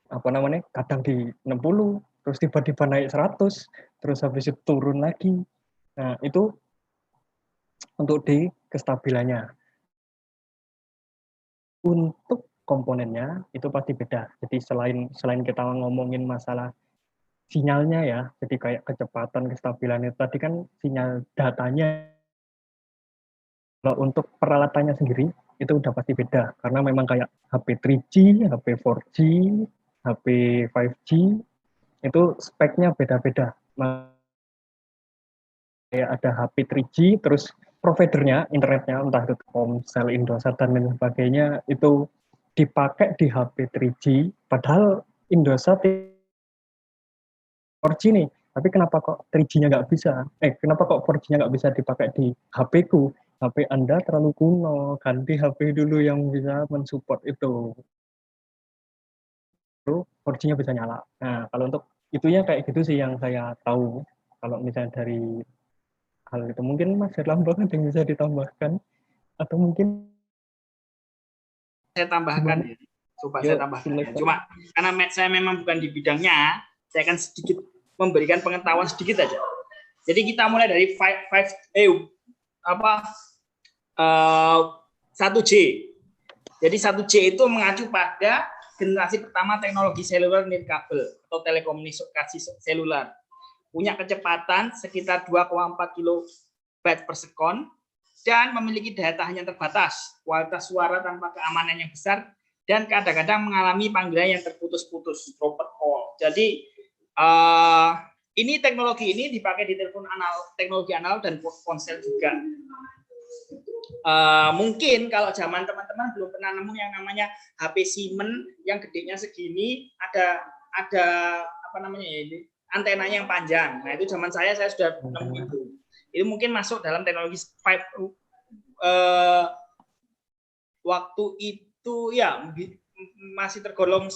kadang di 60, terus tiba-tiba naik 100, terus habis itu turun lagi. Nah, itu untuk di kestabilannya. Untuk komponennya itu pasti beda. Jadi selain kita ngomongin masalah sinyalnya ya, jadi kayak kecepatan, kestabilan itu tadi kan sinyal datanya. Kalau untuk peralatannya sendiri itu udah pasti beda karena memang kayak HP 3G, HP 4G, HP 5G itu speknya beda-beda. Kayak ada HP 3G, terus providernya, internetnya, entah itu Telkomsel, Indosat, dan lain sebagainya, itu dipakai di HP 3G, padahal Indosat 4G nih, tapi kenapa kok 3G-nya nggak bisa? Kenapa kok 4G-nya nggak bisa dipakai di HP-ku? HP Anda terlalu kuno, ganti HP dulu yang bisa mensupport itu. Lalu 4G-nya bisa nyala. Nah, kalau untuk itunya kayak gitu sih yang saya tahu. Kalau misalnya dari hal itu mungkin Mas Herlambang ada yang bisa ditambahkan atau mungkin saya tambahkan ya. Coba saya tambahkan ya. Cuma karena saya memang bukan di bidangnya, saya akan sedikit memberikan pengetahuan sedikit aja. Jadi kita mulai dari 1J. Jadi 1J itu mengacu pada generasi pertama teknologi seluler nirkabel atau telekomunikasi seluler. Punya kecepatan sekitar 2,4 kilobyte per sekon dan memiliki daya tahan yang terbatas, kualitas suara tanpa keamanan yang besar, dan kadang-kadang mengalami panggilan yang terputus-putus, robot call. Jadi ini teknologi ini dipakai di telepon analog, teknologi analog dan ponsel juga. Mungkin kalau zaman teman-teman belum pernah nemu yang namanya HP Siemens yang gedenya segini, ada apa namanya ya ini, antenanya yang panjang. Nah, itu zaman saya sudah nemu itu. Itu mungkin masuk dalam teknologi 5 waktu itu ya masih tergolong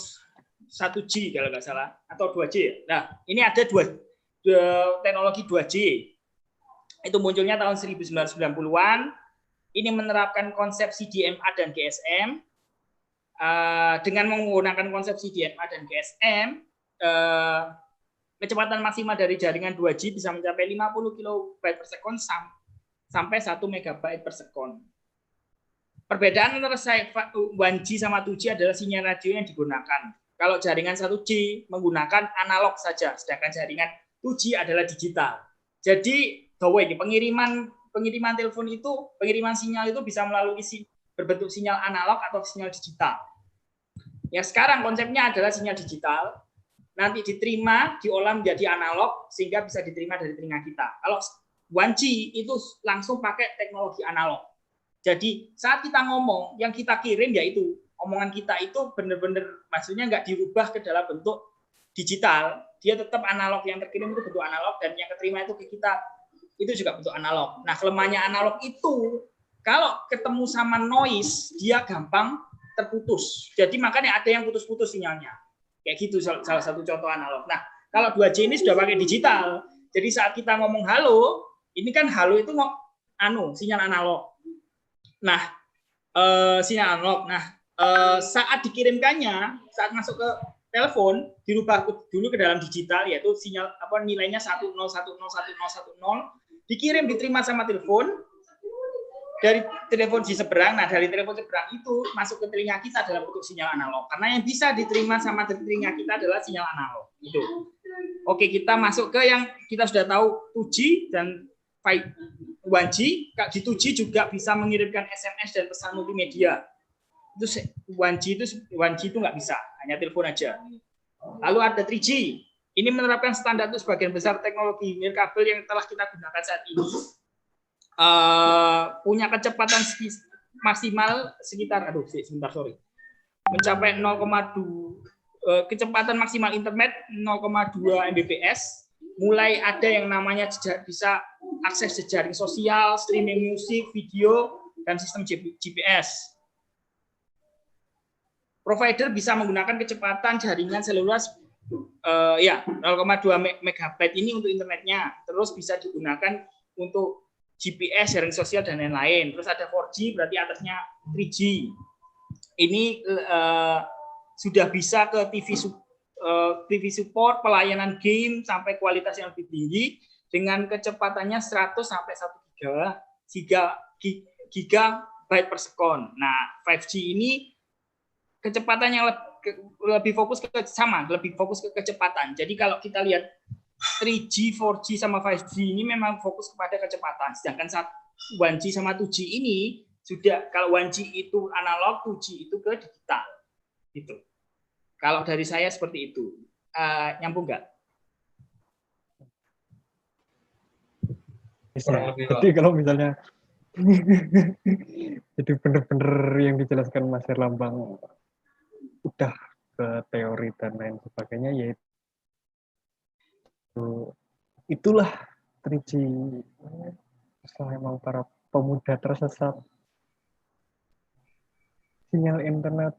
1G kalau nggak salah atau 2G. Nah, ini ada teknologi 2G. Itu munculnya tahun 1990-an. Ini menerapkan konsep CDMA dan GSM. Dengan menggunakan konsep CDMA dan GSM, kecepatan maksimal dari jaringan 2G bisa mencapai 50 kilobyte per sekon sampai 1 megabyte per sekon. Perbedaan antara 1G sama 2G adalah sinyal radio yang digunakan. Kalau jaringan 1G menggunakan analog saja, sedangkan jaringan 2G adalah digital. Jadi, pengiriman telepon itu, pengiriman sinyal itu bisa melalui berbentuk sinyal analog atau sinyal digital. Ya, sekarang konsepnya adalah sinyal digital, nanti diterima, diolah menjadi analog, sehingga bisa diterima dari telinga kita. Kalau 1G itu langsung pakai teknologi analog. Jadi saat kita ngomong, yang kita kirim yaitu omongan kita itu benar-benar maksudnya nggak dirubah ke dalam bentuk digital. Dia tetap analog, yang terkirim itu bentuk analog, dan yang keterima itu ke kita itu juga bentuk analog. Nah, kelemahannya analog itu kalau ketemu sama noise, dia gampang terputus. Jadi makanya ada yang putus-putus sinyalnya. Kayak gitu salah satu contoh analog. Nah, kalau 2G ini sudah pakai digital. Jadi saat kita ngomong halo, ini kan halo itu sinyal analog. Nah, sinyal analog. Nah, saat dikirimkannya, saat masuk ke telepon, dirubah dulu ke dalam digital, yaitu sinyal nilainya 10101010, dikirim, diterima sama telepon dari telepon di seberang. Nah, dari telepon seberang itu masuk ke telinga kita dalam bentuk sinyal analog. Karena yang bisa diterima sama telinga kita adalah sinyal analog. Itu. Oke, kita masuk ke yang kita sudah tahu 2G dan 1G. Di 2G juga bisa mengirimkan SMS dan pesan multimedia. Itu 1G itu nggak bisa, hanya telepon aja. Lalu ada 3G. Ini menerapkan standar itu sebagian besar teknologi nirkabel yang telah kita gunakan saat ini. Punya kecepatan maksimal sekitar mencapai 0,2 kecepatan maksimal internet 0,2 Mbps. Mulai ada yang namanya bisa akses jejaring sosial, streaming musik, video, dan sistem GPS. Provider bisa menggunakan kecepatan jaringan seluler 0,2 megabyte ini untuk internetnya. Terus bisa digunakan untuk GPS, jaring sosial, dan lain-lain. Terus ada 4G, berarti atasnya 3G. Ini sudah bisa ke TV support, pelayanan game sampai kualitas yang lebih tinggi dengan kecepatannya 100 sampai 1 gigabyte per second. Nah, 5G ini kecepatannya lebih fokus ke kecepatan. Jadi kalau kita lihat 3G, 4G sama 5G ini memang fokus kepada kecepatan. Sedangkan 1G sama 2G ini sudah, kalau 1G itu analog, 2G itu ke digital. Gitu. Kalau dari saya seperti itu. Nyambung nggak? Bisa. Jadi kalau misalnya jadi benar-benar yang dijelaskan Mas Herlambang udah ke teori dan lain sebagainya, yaitu itulah 3G. Memang para pemuda tersesat sinyal internet.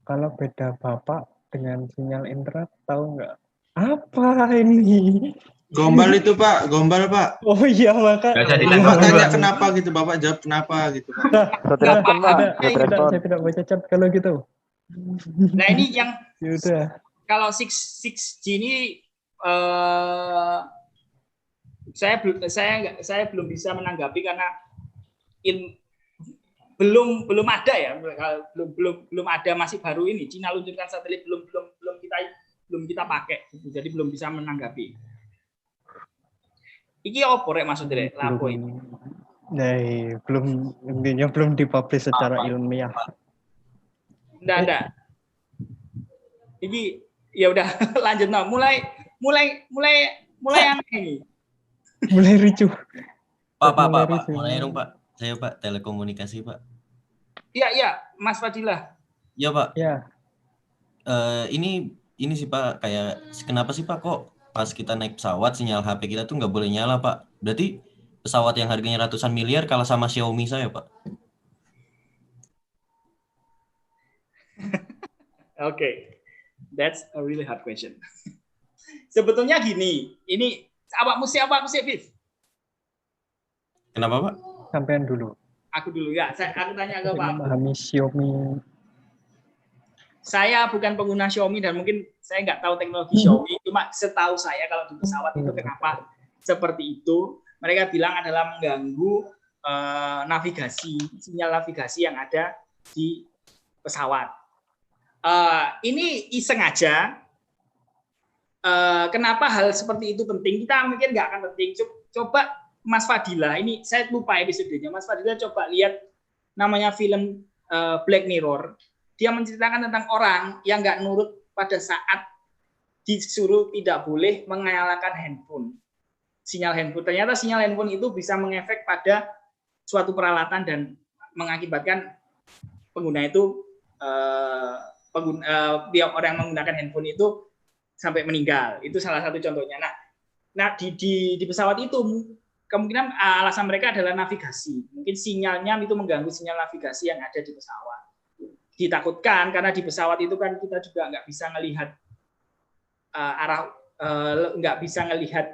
Kalau beda bapak dengan sinyal internet, tahu nggak? Apa ini? Gombal itu Pak, gombal Pak. Oh iya Pak. Bapak tanya kenapa gitu, Bapak jawab kenapa gitu Pak. Saya tidak baca chat kalau gitu. Nah ini yang Yaudah. Kalau 6G ini saya belum bisa menanggapi karena belum ada ya, belum ada, masih baru ini. Cina luncurkan satelit belum kita pakai, jadi belum bisa menanggapi. Iki opo rek maksudnya lapo ini? Nah, intinya belum dipublish secara ilmiah. Enggak. Iki ya udah lanjut no. Mulai aneh ini. Mulai ricuh. Pak, mulai dong Pak. Saya Pak, telekomunikasi Pak. Iya, Mas Fadilah. Iya Pak. Iya. Ini sih Pak, kayak kenapa sih Pak kok pas kita naik pesawat sinyal HP kita tuh nggak boleh nyala Pak? Berarti pesawat yang harganya ratusan miliar kalah sama Xiaomi saya Pak. Oke. That's a really hard question. Sebetulnya gini, ini awakmu sih Viv? Kenapa Pak? Sampean dulu. Aku dulu ya. Aku tanya ke Pak. Memahami Xiaomi. Saya bukan pengguna Xiaomi dan mungkin saya nggak tahu teknologi Xiaomi. Cuma setahu saya kalau di pesawat itu kenapa seperti itu, mereka bilang adalah mengganggu navigasi, sinyal navigasi yang ada di pesawat. Ini iseng aja. Kenapa hal seperti itu penting? Kita mungkin nggak akan penting. Coba Mas Fadilah, ini saya lupa episodenya. Mas Fadilah coba lihat namanya film Black Mirror. Dia menceritakan tentang orang yang nggak nurut pada saat disuruh tidak boleh menyalakan handphone. Sinyal handphone. Ternyata sinyal handphone itu bisa mengefek pada suatu peralatan dan mengakibatkan pengguna itu orang yang menggunakan handphone itu sampai meninggal. Itu salah satu contohnya. Nah di pesawat itu kemungkinan alasan mereka adalah navigasi. Mungkin sinyalnya itu mengganggu sinyal navigasi yang ada di pesawat. Ditakutkan karena di pesawat itu kan kita juga nggak bisa melihat nggak bisa melihat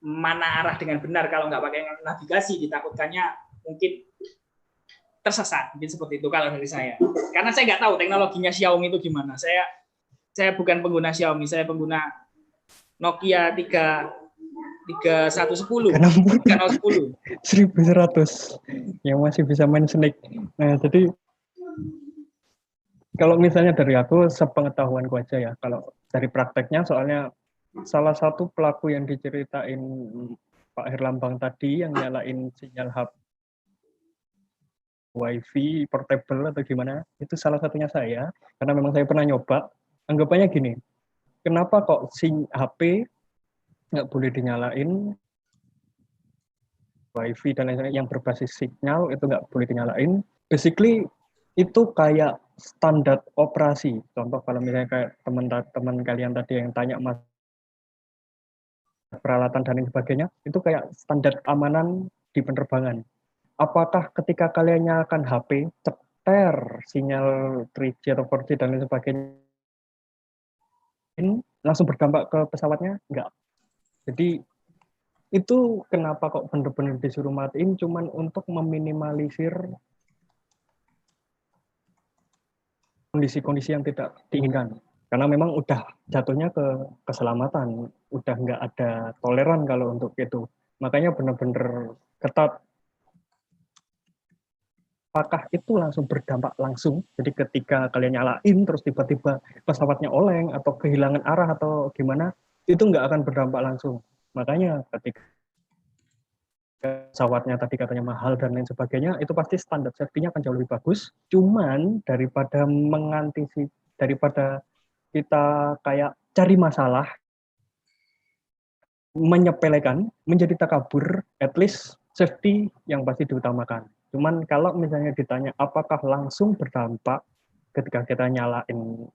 mana arah dengan benar kalau nggak pakai navigasi. Ditakutkannya mungkin tersesat, mungkin seperti itu kalau dari saya. Karena saya nggak tahu teknologinya Xiaomi itu gimana. Saya bukan pengguna Xiaomi, saya pengguna Nokia 3110. 3110. 1100 yang masih bisa main Snake. Nah, jadi kalau misalnya dari aku, sepengetahuanku aja ya, kalau dari prakteknya, soalnya salah satu pelaku yang diceritain Pak Herlambang tadi yang nyalain sinyal HP WiFi portable atau gimana, itu salah satunya saya, karena memang saya pernah nyoba. Anggapannya gini, kenapa kok HP nggak boleh dinyalain, WiFi dan lain-lain yang berbasis sinyal itu nggak boleh dinyalain. Basically itu kayak standar operasi. Contoh kalau misalnya kayak teman-teman kalian tadi yang tanya mas peralatan dan lain sebagainya, itu kayak standar keamanan di penerbangan. Apakah ketika kalian nyalakan HP, ceter sinyal 3G atau 4G dan lain sebagainya, langsung berdampak ke pesawatnya? Enggak. Jadi itu kenapa kok benar-benar disuruh matiin, cuman untuk meminimalisir kondisi-kondisi yang tidak diinginkan. Karena memang udah jatuhnya ke keselamatan, udah nggak ada toleran kalau untuk itu. Makanya benar-benar ketat. Apakah itu langsung berdampak langsung? Jadi ketika kalian nyalain, terus tiba-tiba pesawatnya oleng, atau kehilangan arah, atau gimana, itu nggak akan berdampak langsung. Makanya ketika pesawatnya tadi katanya mahal dan lain sebagainya, itu pasti standar safety-nya akan jauh lebih bagus. Cuman daripada daripada kita kayak cari masalah, menyepelekan, menjadi takabur, at least safety yang pasti diutamakan. Cuman kalau misalnya ditanya apakah langsung berdampak ketika kita nyalain,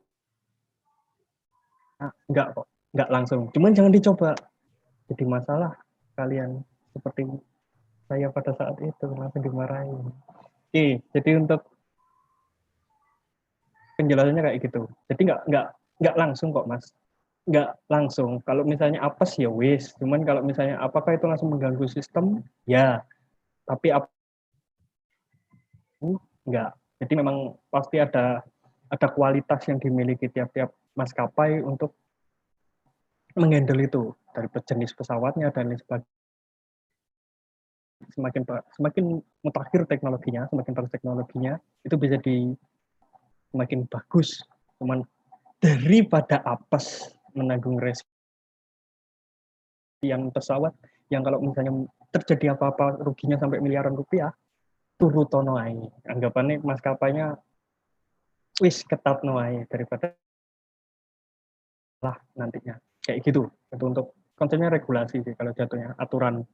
nah, enggak kok, enggak langsung. Cuman jangan dicoba. Jadi masalah kalian seperti saya pada saat itu langsung dimarahin. Oke, jadi untuk penjelasannya kayak gitu. Jadi enggak langsung kok Mas. Enggak langsung. Kalau misalnya apes ya wis. Cuman kalau misalnya apakah itu langsung mengganggu sistem? Ya. Tapi enggak. Jadi memang pasti ada kualitas yang dimiliki tiap-tiap maskapai untuk menghandle itu dari jenis pesawatnya dan lain sebagainya. Semakin mutakhir teknologinya, semakin bagus teknologinya, itu bisa semakin bagus. Cuman daripada apes menanggung resiko yang pesawat yang kalau misalnya terjadi apa-apa ruginya sampai miliaran rupiah, turu tono ae. Anggapannya maskapainya wis ketat no ae daripada lah nantinya. Kayak gitu. Itu untuk konsepnya regulasi sih kalau jatuhnya aturan.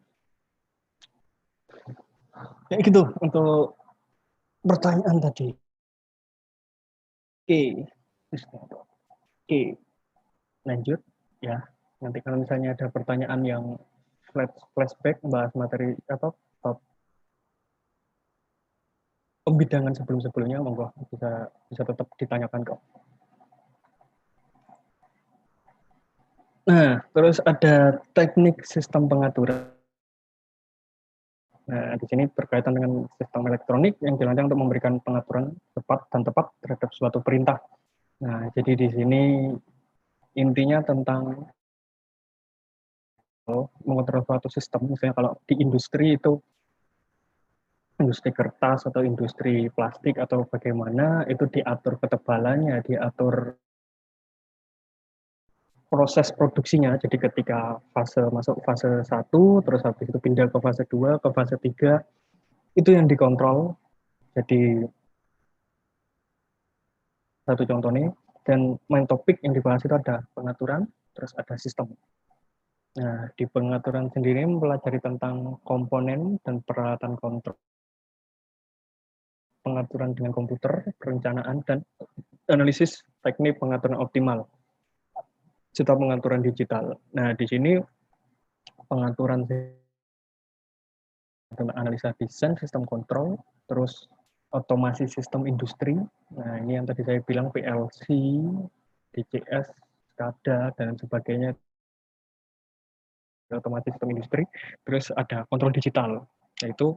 Kayak gitu untuk pertanyaan tadi. Oke. Lanjut ya. Nanti kalau misalnya ada pertanyaan yang flashback bahas materi apa pembidangan sebelum-sebelumnya, monggo bisa tetap ditanyakan kok. Nah, terus ada teknik sistem pengaturan. Nah, di sini berkaitan dengan sistem elektronik yang dirancang untuk memberikan pengaturan cepat dan tepat terhadap suatu perintah. Nah, jadi di sini intinya tentang mengontrol suatu sistem. Misalnya kalau di industri itu industri kertas atau industri plastik atau bagaimana, itu diatur ketebalannya, diatur proses produksinya. Jadi ketika masuk fase 1, terus habis itu pindah ke fase 2, ke fase 3, itu yang dikontrol. Jadi satu contoh nih, dan main topik yang dibahas itu ada pengaturan, terus ada sistem. Nah, di pengaturan sendiri mempelajari tentang komponen dan peralatan kontrol, pengaturan dengan komputer, perencanaan, dan analisis teknik pengaturan optimal, serta pengaturan digital. Nah, di sini pengaturan tentang analisa desain sistem kontrol, terus otomasi sistem industri. Nah, ini yang tadi saya bilang PLC, DCS, SCADA, dan sebagainya, otomasi sistem industri. Terus ada kontrol digital, yaitu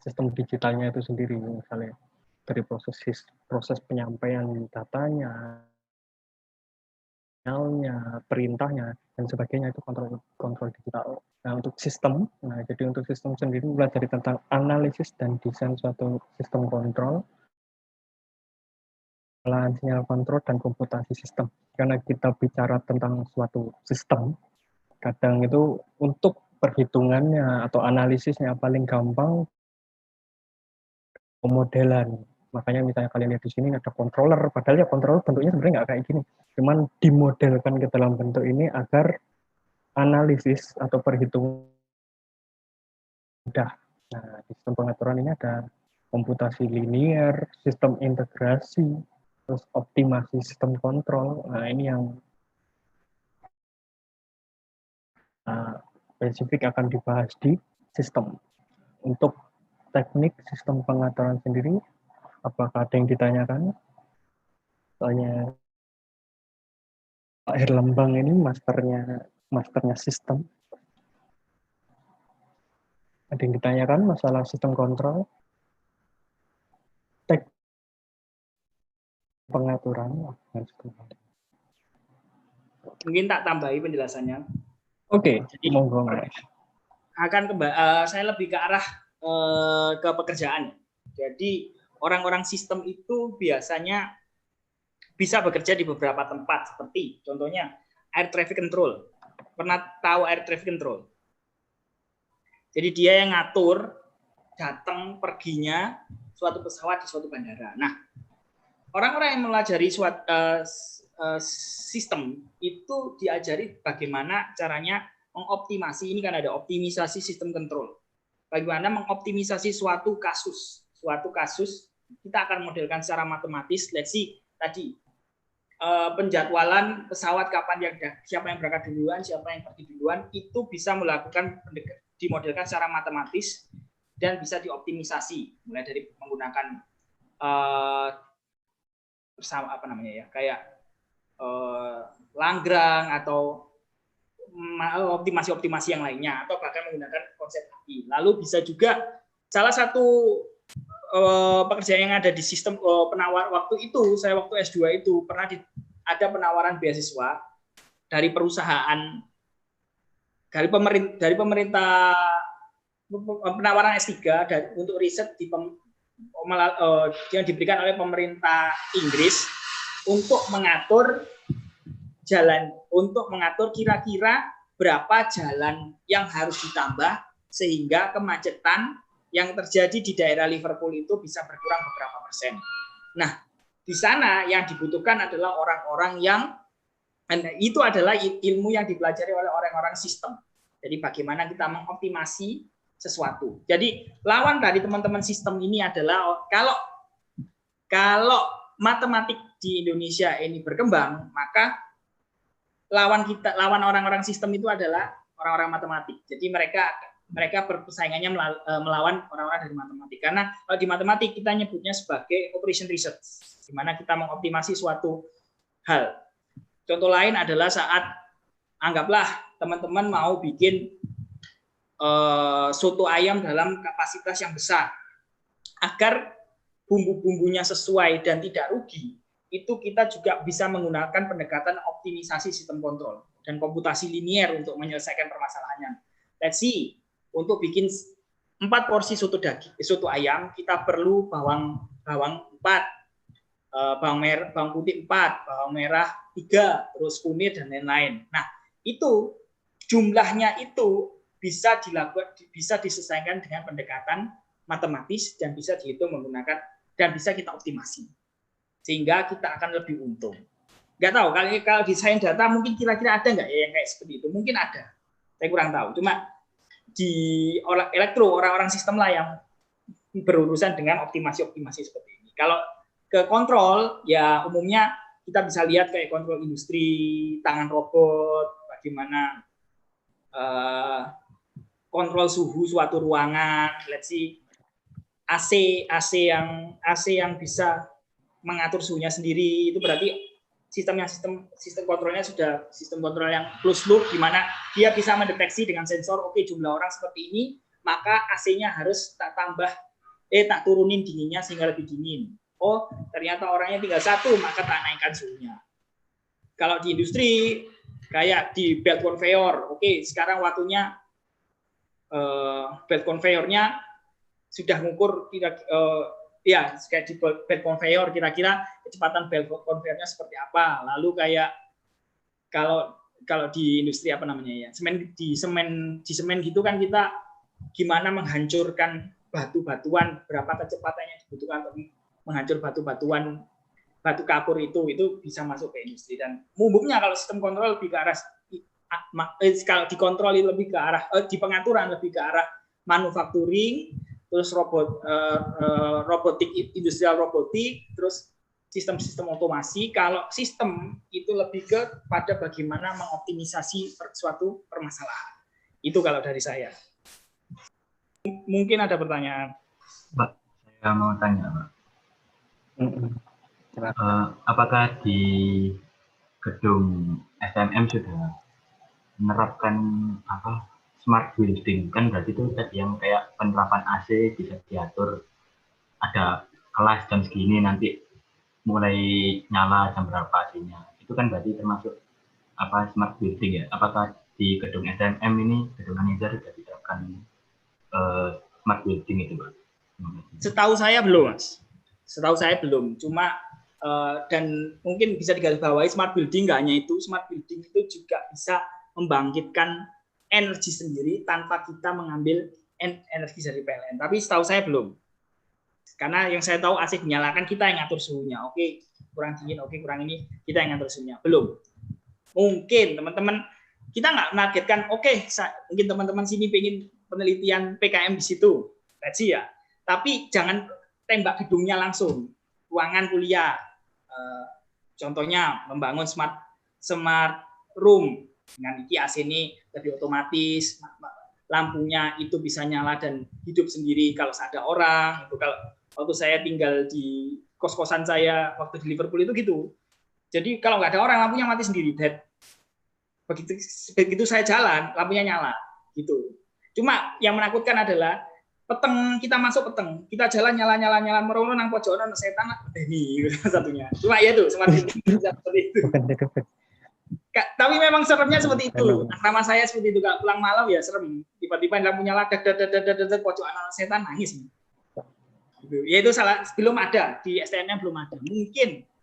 sistem digitalnya itu sendiri, misalnya dari proses penyampaian datanya, perintahnya, dan sebagainya, itu kontrol digital. Nah, untuk sistem, jadi untuk sistem sendiri belajar tentang analisis dan desain suatu sistem kontrol, pengolahan sinyal kontrol, dan komputasi sistem. Karena kita bicara tentang suatu sistem, kadang itu untuk perhitungannya atau analisisnya paling gampang pemodelan. Makanya misalnya kalian lihat di sini ada controller, padahal ya controller bentuknya sebenarnya nggak kayak gini. Cuman dimodelkan ke dalam bentuk ini agar analisis atau perhitungan mudah. Nah, di sistem pengaturan ini ada komputasi linear, sistem integrasi, terus optimasi sistem kontrol. Nah, ini yang spesifik akan dibahas di sistem. Untuk teknik sistem pengaturan sendiri, apakah ada yang ditanyakan? Soalnya Pak Herlambang ini masternya sistem. Ada yang ditanyakan masalah sistem kontrol? pengaturan harus benar. Mungkin tak tambahi penjelasannya. Oke, Jadi monggo Mas. Saya lebih ke arah ke pekerjaan. Jadi orang-orang sistem itu biasanya bisa bekerja di beberapa tempat, seperti contohnya air traffic control. Pernah tahu air traffic control? Jadi dia yang ngatur datang perginya suatu pesawat di suatu bandara. Nah, orang-orang yang melajari suatu sistem itu diajari bagaimana caranya mengoptimasi, ini kan ada optimisasi sistem kontrol. Bagaimana mengoptimisasi suatu kasus. Suatu kasus kita akan modelkan secara matematis. Let's see tadi penjadwalan pesawat kapan siapa yang berangkat duluan, siapa yang pergi duluan, itu bisa melakukan dimodelkan secara matematis dan bisa dioptimisasi mulai dari menggunakan bersama apa namanya ya, kayak Lagrange atau optimasi-optimasi yang lainnya, atau bahkan menggunakan konsep API. Lalu bisa juga salah satu pekerjaan yang ada di sistem penawar waktu itu, saya waktu S2 itu pernah ada penawaran beasiswa dari perusahaan, dari pemerintah, penawaran S3 untuk riset yang diberikan oleh pemerintah Inggris untuk mengatur jalan, untuk mengatur kira-kira berapa jalan yang harus ditambah sehingga kemacetan yang terjadi di daerah Liverpool itu bisa berkurang beberapa persen. Nah, di sana yang dibutuhkan adalah orang-orang yang, itu adalah ilmu yang dipelajari oleh orang-orang sistem. Jadi bagaimana kita mengoptimasi sesuatu. Jadi lawan dari teman-teman sistem ini adalah kalau matematik di Indonesia ini berkembang, maka lawan orang-orang sistem itu adalah orang-orang matematik. Jadi mereka persaingannya melawan orang-orang dari matematik. Karena kalau di matematik kita nyebutnya sebagai operation research, di mana kita mengoptimasi suatu hal. Contoh lain adalah saat anggaplah teman-teman mau bikin soto ayam dalam kapasitas yang besar. Agar bumbu-bumbunya sesuai dan tidak rugi, itu kita juga bisa menggunakan pendekatan optimisasi sistem kontrol dan komputasi linier untuk menyelesaikan permasalahannya. Let's see, untuk bikin 4 porsi soto ayam, kita perlu bawang 4, bawang putih 4, bawang merah 3, terus kunir dan lain-lain. Nah, itu jumlahnya itu bisa disesuaikan dengan pendekatan matematis dan bisa dihitung menggunakan dan bisa kita optimasi sehingga kita akan lebih untung. Nggak tahu kalau desain data mungkin kira-kira ada nggak ya yang kayak seperti itu? Mungkin ada, saya kurang tahu. Cuma di elektro orang-orang sistem lah yang berurusan dengan optimasi seperti ini. Kalau ke kontrol ya umumnya kita bisa lihat kayak kontrol industri, tangan robot, bagaimana kontrol suhu suatu ruangan, let's see AC yang bisa mengatur suhunya sendiri, itu berarti sistem kontrolnya sudah sistem kontrol yang closed loop, di mana dia bisa mendeteksi dengan sensor, oke, jumlah orang seperti ini, maka AC-nya harus tak turunin dinginnya sehingga lebih dingin. Oh, ternyata orangnya tinggal 1, maka tak naikkan suhunya. Kalau di industri kayak di belt conveyor, oke, sekarang waktunya belt conveyor-nya sudah mengukur kayak di belt conveyor kira-kira kecepatan belt conveyor-nya seperti apa. Lalu kayak kalau di industri apa namanya ya, semen gitu kan kita gimana menghancurkan batu-batuan, berapa kecepatannya dibutuhkan untuk menghancur batu-batuan, batu kapur itu bisa masuk ke industri. Dan umumnya kalau sistem kontrol lebih ke arah kalau dikontrol lebih ke arah di pengaturan lebih ke arah manufacturing, terus robotik, industrial robotik, terus sistem-sistem otomasi. Kalau sistem itu lebih pada bagaimana mengoptimisasi suatu permasalahan. Itu kalau dari saya. Mungkin ada pertanyaan. Pak, saya mau tanya, Pak. Apakah di gedung SNM sudah menerapkan smart building? Kan berarti itu yang kayak penerapan AC bisa diatur, ada kelas jam segini nanti mulai nyala jam berapa AC-nya. Itu kan berarti termasuk apa smart building ya? Apakah di gedung SMM ini, gedung manajer sudah diterapkan smart building itu, Pak? Setahu saya belum, Mas. Setahu saya belum. Cuma dan mungkin bisa digarisbawahi smart building nggak hanya itu, smart building itu juga bisa membangkitkan energi sendiri tanpa kita mengambil energi dari PLN. Tapi setahu saya belum. Karena yang saya tahu AC dinyalakan, kita yang ngatur suhunya. Oke, kurang dingin, oke kurang ini, kita yang ngatur suhunya. Belum. Mungkin teman-teman kita nggak menargetkan, oke, mungkin teman-teman sini pengen penelitian PKM di situ, let's see ya. Tapi jangan tembak gedungnya langsung, ruangan kuliah. Contohnya membangun smart room dengan iki AC ini lebih otomatis, lampunya itu bisa nyala dan hidup sendiri kalau ada orang. Itu kalau waktu saya tinggal di kos-kosan saya waktu di Liverpool itu gitu. Jadi kalau nggak ada orang, lampunya mati sendiri, dead. Begitu saya jalan, lampunya nyala, gitu. Cuma yang menakutkan adalah peteng, kita masuk peteng, kita jalan nyala merono nang pojokan setan ini satunya. Cuma ya itu seperti itu. Tapi memang seremnya seperti itu. Sama saya seperti itu, kalau pulang malam ya serem. Tiba-tiba lampu nyala, pojokan setan nangis. Ya itu salah, belum ada di STM belum ada.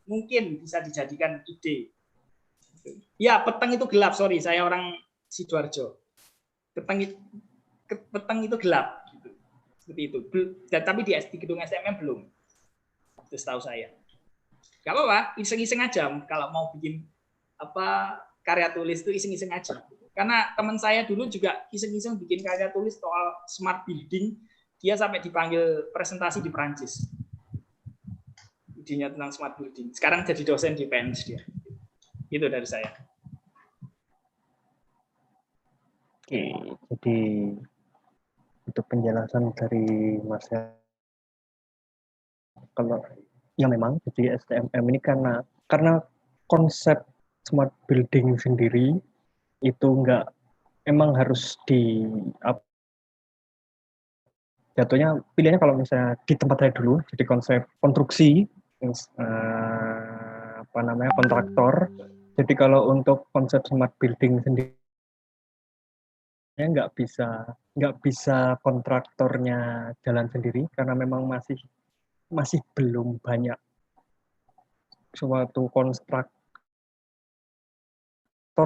Mungkin bisa dijadikan ide. Ya, peteng itu gelap, sorry, saya orang Sidoarjo. Peteng itu gelap, gitu. Seperti itu. Dan tapi di gedung STM belum. Itu setahu saya. Gak apa-apa, iseng-iseng aja. Kalau mau bikin karya tulis itu iseng-iseng aja. Karena teman saya dulu juga iseng-iseng bikin karya tulis soal smart building. Dia sampai dipanggil presentasi di Perancis. Idenya tentang smart building. Sekarang jadi dosen di PNS dia. Itu dari saya. Oke, jadi untuk penjelasan dari Mas, kalau yang memang jadi STMM ini karena konsep smart building sendiri itu emang harus jatuhnya pilihannya kalau misalnya di tempat saya dulu jadi konsep konstruksi kontraktor. Jadi kalau untuk konsep smart building sendiri nggak bisa kontraktornya jalan sendiri karena memang masih belum banyak suatu konstruktor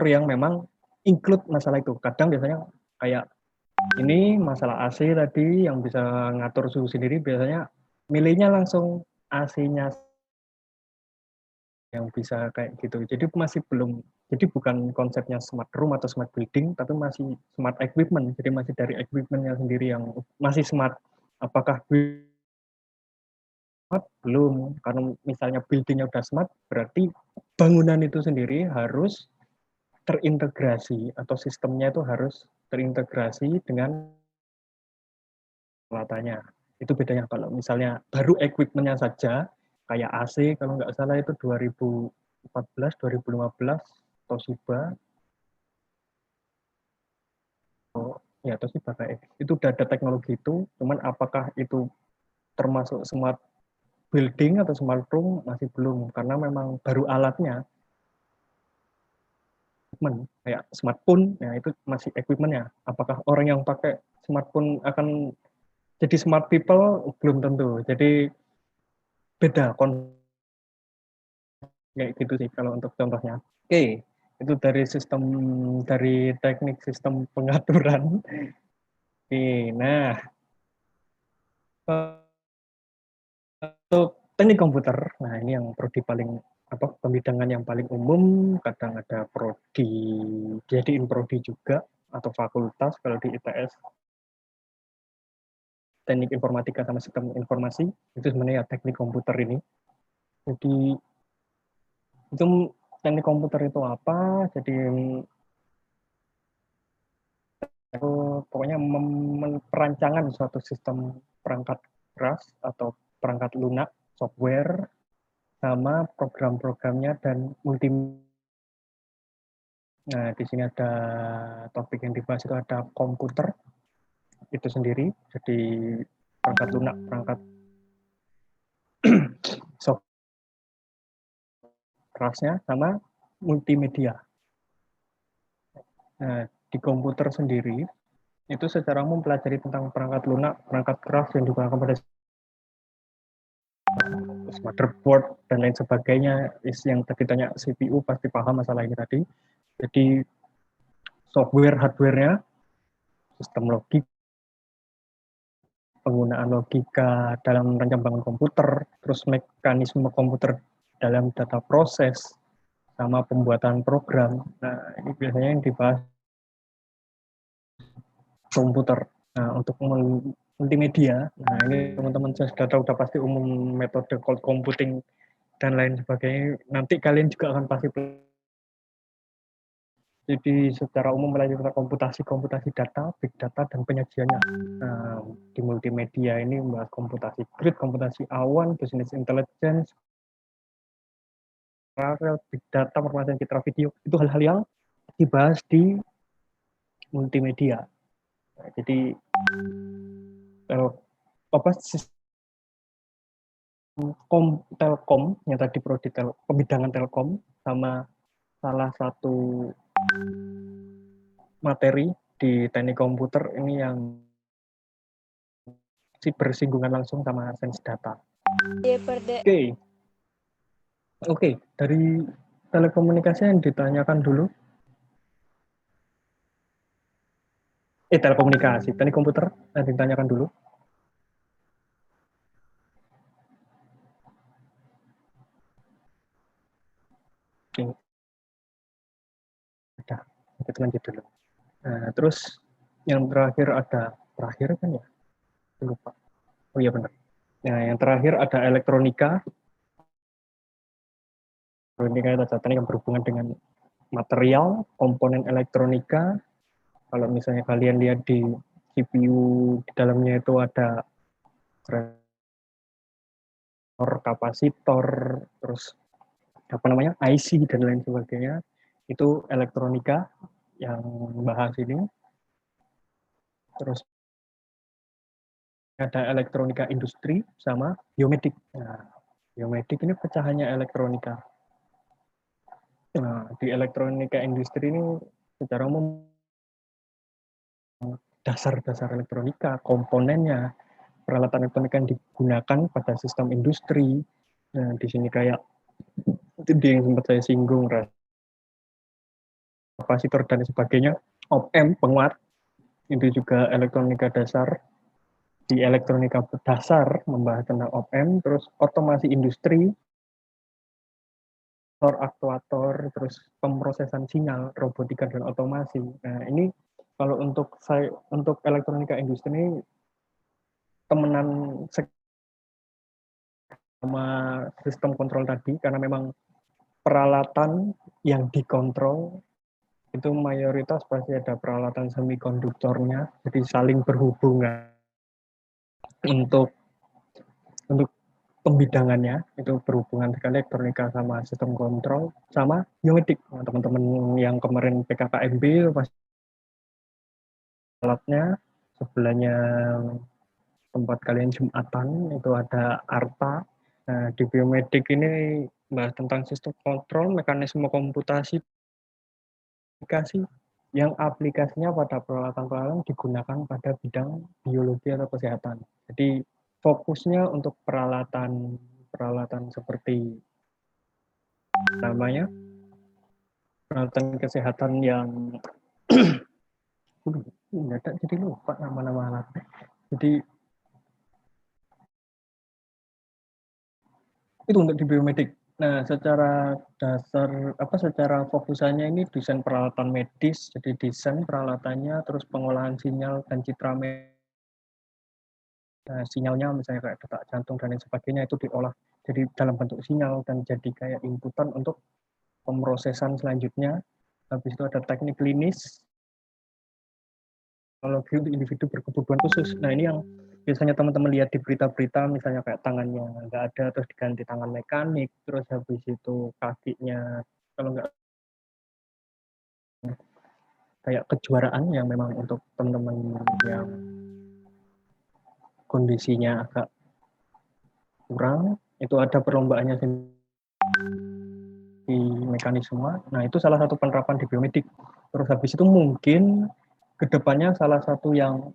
yang memang include masalah itu. Kadang biasanya kayak ini masalah AC tadi yang bisa ngatur suhu sendiri, biasanya milihnya langsung AC-nya yang bisa kayak gitu. Jadi masih belum, jadi bukan konsepnya smart room atau smart building, tapi masih smart equipment. Jadi masih dari equipment-nya sendiri yang masih smart. Apakah smart? Belum. Karena misalnya building-nya udah smart, berarti bangunan itu sendiri harus terintegrasi atau sistemnya itu harus terintegrasi dengan peralatannya. Itu bedanya kalau misalnya baru equipment-nya saja, kayak AC kalau nggak salah itu 2014, 2015 Toshiba. Ya Toshiba kayak itu udah ada teknologi itu, cuman apakah itu termasuk smart building atau smart room masih belum, karena memang baru alatnya. Kayak smartphone, ya itu masih equipment-nya. Apakah orang yang pakai smartphone akan jadi smart people? Belum tentu. Jadi beda kayak gitu sih kalau untuk contohnya. Oke, itu dari teknik sistem pengaturan. Oke, nah untuk teknik komputer, nah ini yang prodi paling pembidangan yang paling umum, kadang ada jadiin prodi juga atau fakultas kalau di ITS. Teknik informatika sama sistem informasi itu sebenarnya teknik komputer ini. Jadi itu teknik komputer itu apa? Jadi pokoknya perancangan suatu sistem perangkat keras atau perangkat lunak, software, sama program-programnya dan multimedia. Nah, di sini ada topik yang dibahas itu ada komputer itu sendiri, jadi perangkat lunak, perangkat software kerasnya, sama multimedia. Nah, di komputer sendiri, itu secara umum mempelajari tentang perangkat lunak, perangkat keras yang digunakan pada motherboard dan lain sebagainya. Yang tadi tanya CPU pasti paham masalah ini tadi. Jadi software, hardware-nya, sistem logik, penggunaan logika dalam rancang bangun komputer, terus mekanisme komputer dalam data proses, sama pembuatan program. Nah, ini biasanya yang dibahas komputer. Nah, untuk multimedia, nah ini teman-teman sudah tahu, udah pasti umum metode cloud computing dan lain sebagainya. Nanti kalian juga akan pasti. Jadi secara umum belajar tentang komputasi data, big data, dan penyajiannya. Nah, di multimedia ini membahas komputasi grid, komputasi awan, business intelligence, paralel, big data, permasalahan citra video. Itu hal-hal yang dibahas di multimedia. Nah, jadi telkom yang tadi prodi pembidangan telkom sama salah satu materi di teknik komputer ini yang bersinggungan langsung sama sains data. Oke, dari telekomunikasi yang ditanyakan dulu. Telekomunikasi, teknik komputer yang ditanyakan dulu. Oke. Udah, kita lanjut dulu. Nah, terus yang terakhir kan ya? Lupa. Oh iya benar. Nah, yang terakhir ada elektronika. Elektronika itu data yang berhubungan dengan material, komponen elektronika. Kalau misalnya kalian lihat di CPU, di dalamnya itu ada kapasitor, terus IC dan lain sebagainya. Itu elektronika yang bahas ini. Terus ada elektronika industri sama biomedik. Nah, biomedik ini pecahannya elektronika. Nah, di elektronika industri ini secara umum dasar-dasar elektronika, komponennya, peralatan elektronika yang digunakan pada sistem industri. Nah, di sini kayak itu yang sempat saya singgung, kapasitor dan sebagainya, op-amp, penguat, itu juga elektronika dasar. Di elektronika dasar membahas tentang op-amp, terus otomasi industri, aktuator, terus pemrosesan sinyal, robotika dan otomasi. Nah, ini kalau untuk elektronika industri ini temenan sama sistem kontrol tadi, karena memang peralatan yang dikontrol itu mayoritas pasti ada peralatan semikonduktornya, jadi saling berhubungan. Untuk pembidangannya itu berhubungan sekali elektronika sama sistem kontrol sama biomedik. Nah, teman-teman yang kemarin PKKMB pasti alatnya sebelahnya tempat kalian Jumatan itu ada ARTA. Nah, di biomedik ini bahas tentang sistem kontrol, mekanisme komputasi, aplikasi yang aplikasinya pada peralatan-peralatan digunakan pada bidang biologi atau kesehatan. Jadi fokusnya untuk peralatan seperti peralatan kesehatan yang jadi lupa nama-nama alatnya. Jadi itu untuk di biomedik. Nah, secara fokusannya ini desain peralatan medis, jadi desain peralatannya, terus pengolahan sinyal dan citra sinyalnya misalnya kayak detak jantung dan lain sebagainya itu diolah jadi dalam bentuk sinyal dan jadi kayak inputan untuk pemrosesan selanjutnya. Habis itu ada teknik klinis, teknologi untuk individu berkebutuhan khusus. Nah, ini yang biasanya teman-teman lihat di berita-berita, misalnya kayak tangannya nggak ada terus diganti tangan mekanik, terus habis itu kakinya kalau nggak kayak kejuaraan yang memang untuk teman-teman yang kondisinya agak kurang, itu ada perlombaannya sendiri. memiliki mekanisme. Nah, itu salah satu penerapan di biomedik. Terus habis itu mungkin kedepannya salah satu yang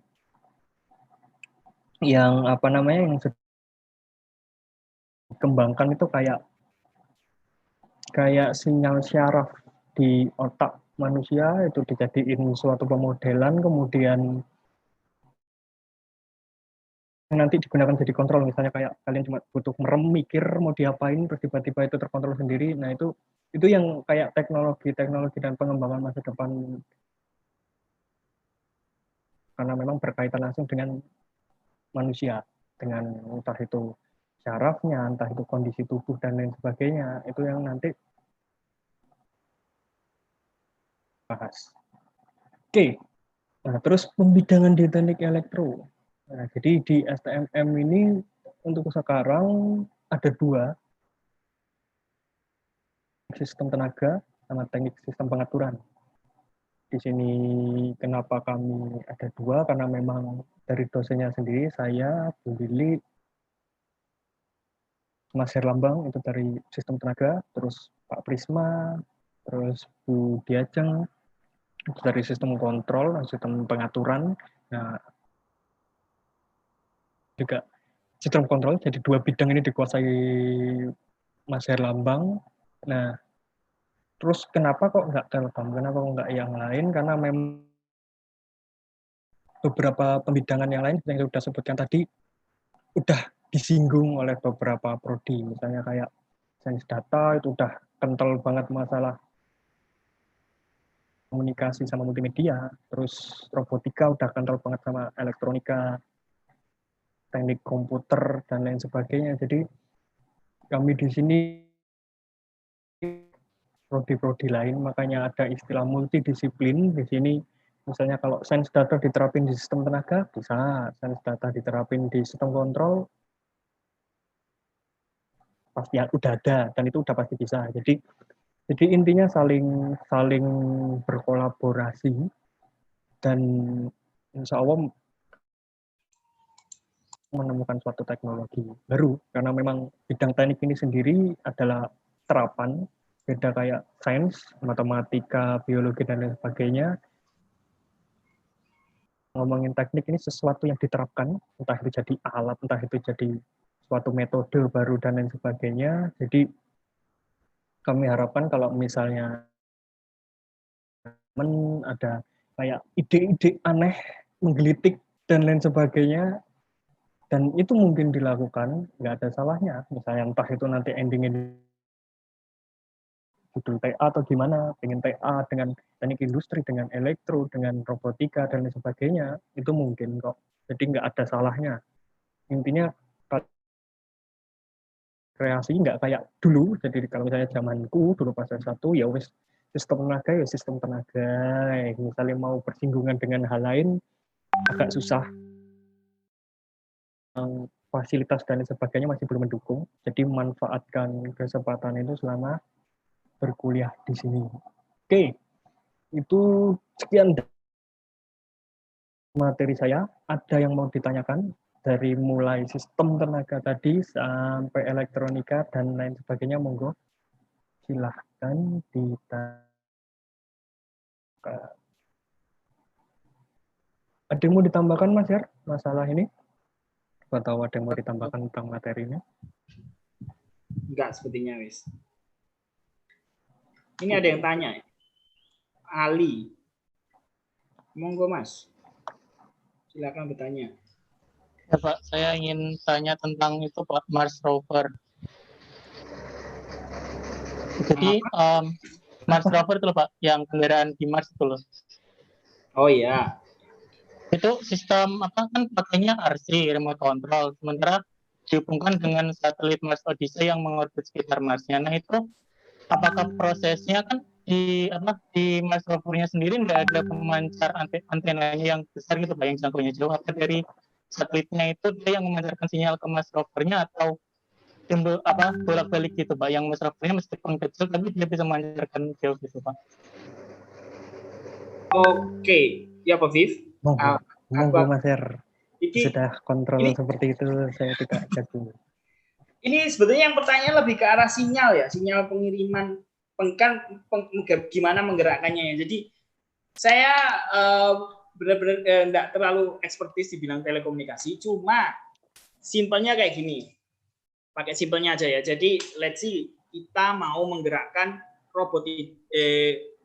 apa namanya yang dikembangkan itu kayak sinyal syaraf di otak manusia itu dijadiin suatu pemodelan, kemudian nanti digunakan jadi kontrol. Misalnya kayak kalian cuma butuh merem mikir mau diapain terus tiba-tiba itu terkontrol sendiri. Nah, itu yang kayak teknologi dan pengembangan masa depan, karena memang berkaitan langsung dengan manusia, dengan entah itu syarafnya, entah itu kondisi tubuh dan lain sebagainya. Itu yang nanti bahas. Oke. Nah, terus pembidangan di teknik elektro. Nah, jadi di STMM ini untuk sekarang ada 2, sistem tenaga sama teknik sistem pengaturan. Di sini kenapa kami ada 2, karena memang dari dosennya sendiri, saya, Bu Lili, Mas Herlambang itu dari sistem tenaga, terus Pak Prisma, terus Bu Diajeng itu dari sistem kontrol, sistem pengaturan. Nah, juga sistem kontrol, jadi 2 bidang ini dikuasai Mas Herlambang. Nah, terus kenapa kok nggak Telkom, kenapa kok nggak yang lain, karena memang beberapa pembidangan yang lain yang sudah sebutkan tadi udah disinggung oleh beberapa prodi, misalnya kayak sains data itu udah kental banget masalah komunikasi sama multimedia, terus robotika udah kental banget sama elektronika, teknik komputer dan lain sebagainya. Jadi kami di sini prodi-prodi lain, makanya ada istilah multidisiplin di sini. Misalnya kalau sains data diterapin di sistem tenaga, bisa. Sains data diterapin di sistem kontrol, pasti udah ada, dan itu udah pasti bisa. Jadi intinya saling berkolaborasi, dan insya Allah menemukan suatu teknologi baru, karena memang bidang teknik ini sendiri adalah terapan, beda kayak sains, matematika, biologi, dan lain sebagainya. Ngomongin teknik ini sesuatu yang diterapkan, entah itu jadi alat, entah itu jadi suatu metode baru, dan lain sebagainya. Jadi kami harapkan kalau misalnya ada kayak ide-ide aneh, menggelitik, dan lain sebagainya, dan itu mungkin dilakukan, nggak ada salahnya. Misalnya entah itu nanti endingnya judul TA atau gimana, pengen TA dengan teknik industri, dengan elektro, dengan robotika, dan lain sebagainya, itu mungkin kok. Jadi nggak ada salahnya. Intinya kreasi nggak kayak dulu. Jadi kalau misalnya zamanku dulu pas S1 ya wis sistem tenaga ya sistem tenaga. Misalnya mau bersinggungan dengan hal lain agak susah. Fasilitas dan sebagainya masih belum mendukung. Jadi manfaatkan kesempatan itu selama berkuliah di sini. Oke, itu sekian materi saya. Ada yang mau ditanyakan? Dari mulai sistem tenaga tadi sampai elektronika dan lain sebagainya, monggo silahkan ditanyakan. Ada yang mau ditambahkan, Mas Her, masalah ini? Atau ada yang mau ditambahkan tentang materi ini? Enggak, sepertinya wis. Ini ada yang tanya. Ali. Monggo, Mas. Silakan bertanya. Ya Pak, saya ingin tanya tentang itu Pak, Mars Rover. Jadi Mars Rover itu loh Pak, yang kendaraan di Mars itu loh. Oh iya. Itu sistem apa kan pakainya RC, remote control, sementara dihubungkan dengan satelit Mars Odyssey yang mengorbit sekitar Marsnya. Nah itu apakah prosesnya kan di Mars Rovernya sendiri nggak ada pemancar antenanya yang besar gitu Pak, yang jangkauannya jauh, apa dari satelitnya itu dia yang memancarkan sinyal ke Mars Rovernya atau timbul bolak-balik gitu Pak, yang Mars Rovernya meskipun kecil tapi dia bisa memancarkan jauh gitu Pak. Oke, ya Pak Viv. Monggo Mas Her. Sudah kontrol seperti itu, saya tidak jago. Ini sebetulnya yang pertanyaan lebih ke arah sinyal ya, sinyal pengiriman gimana menggerakkannya ya. Jadi saya benar-benar enggak terlalu ekspertis dibilang telekomunikasi, cuma simpelnya kayak gini. Pakai simpelnya aja ya. Jadi let's see, kita mau menggerakkan robot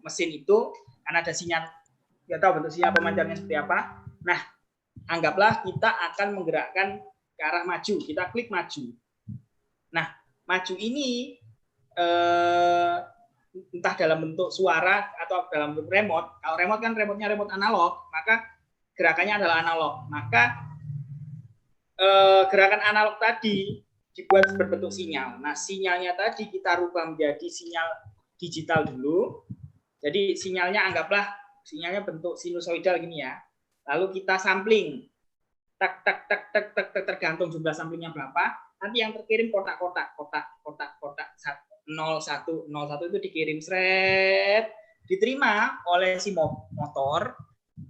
mesin itu karena ada sinyal, nggak tahu bentuk sinyal pemancarnya seperti apa. Nah, anggaplah kita akan menggerakkan ke arah maju, kita klik maju. Nah, maju ini entah dalam bentuk suara atau dalam bentuk remote. Kalau remote kan remote-nya remote analog, maka gerakannya adalah analog. Maka gerakan analog tadi dibuat berbentuk sinyal. Nah, sinyalnya tadi kita rubah menjadi sinyal digital dulu. Jadi sinyalnya anggaplah sinyalnya bentuk sinusoidal gini ya. Lalu kita sampling. Tak tak tak tak tak, tak tergantung jumlah samplingnya berapa. Nanti yang terkirim kotak-kotak 0101 itu dikirim seret, diterima oleh si motor,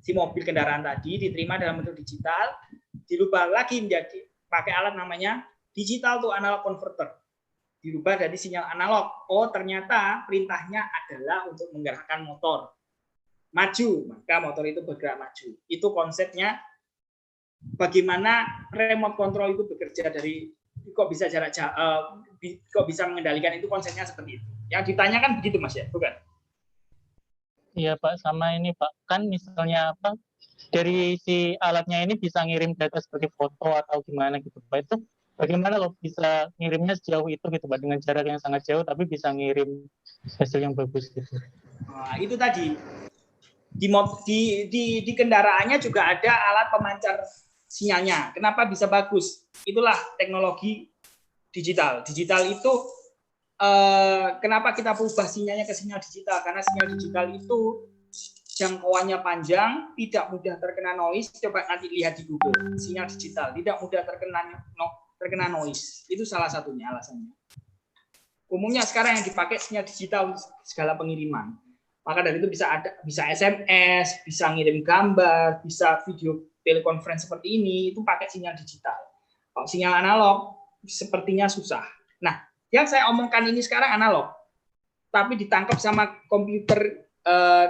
si mobil kendaraan tadi diterima dalam bentuk digital, dirubah lagi menjadi pakai alat namanya digital to analog converter. Dirubah dari sinyal analog. Oh, ternyata perintahnya adalah untuk menggerakkan motor. Maju, maka motor itu bergerak maju. Itu konsepnya bagaimana remote control itu bekerja dari kok bisa jarak jauh, kok bisa mengendalikan, itu konsepnya seperti itu. Yang ditanyakan begitu Mas ya, bukan? Iya Pak, sama ini Pak. Kan misalnya apa? Dari si alatnya ini bisa ngirim data seperti foto atau gimana gitu Pak. Itu bagaimana kalau bisa ngirimnya sejauh itu gitu Pak, dengan jarak yang sangat jauh tapi bisa ngirim hasil yang bagus gitu. Nah, itu tadi di kendaraannya juga ada alat pemancar sinyalnya. Kenapa bisa bagus? Itulah teknologi digital. Digital itu kenapa kita ubah sinyalnya ke sinyal digital? Karena sinyal digital itu jangkauannya panjang, tidak mudah terkena noise. Coba nanti lihat di Google, sinyal digital tidak mudah terkena noise. Itu salah satunya alasannya. Umumnya sekarang yang dipakai sinyal digital segala pengiriman. Maka dari itu bisa SMS, bisa ngirim gambar, bisa video telekonferensi seperti ini, itu pakai sinyal digital. Kalau sinyal analog sepertinya susah. Nah, yang saya omongkan ini sekarang analog, tapi ditangkap sama komputer,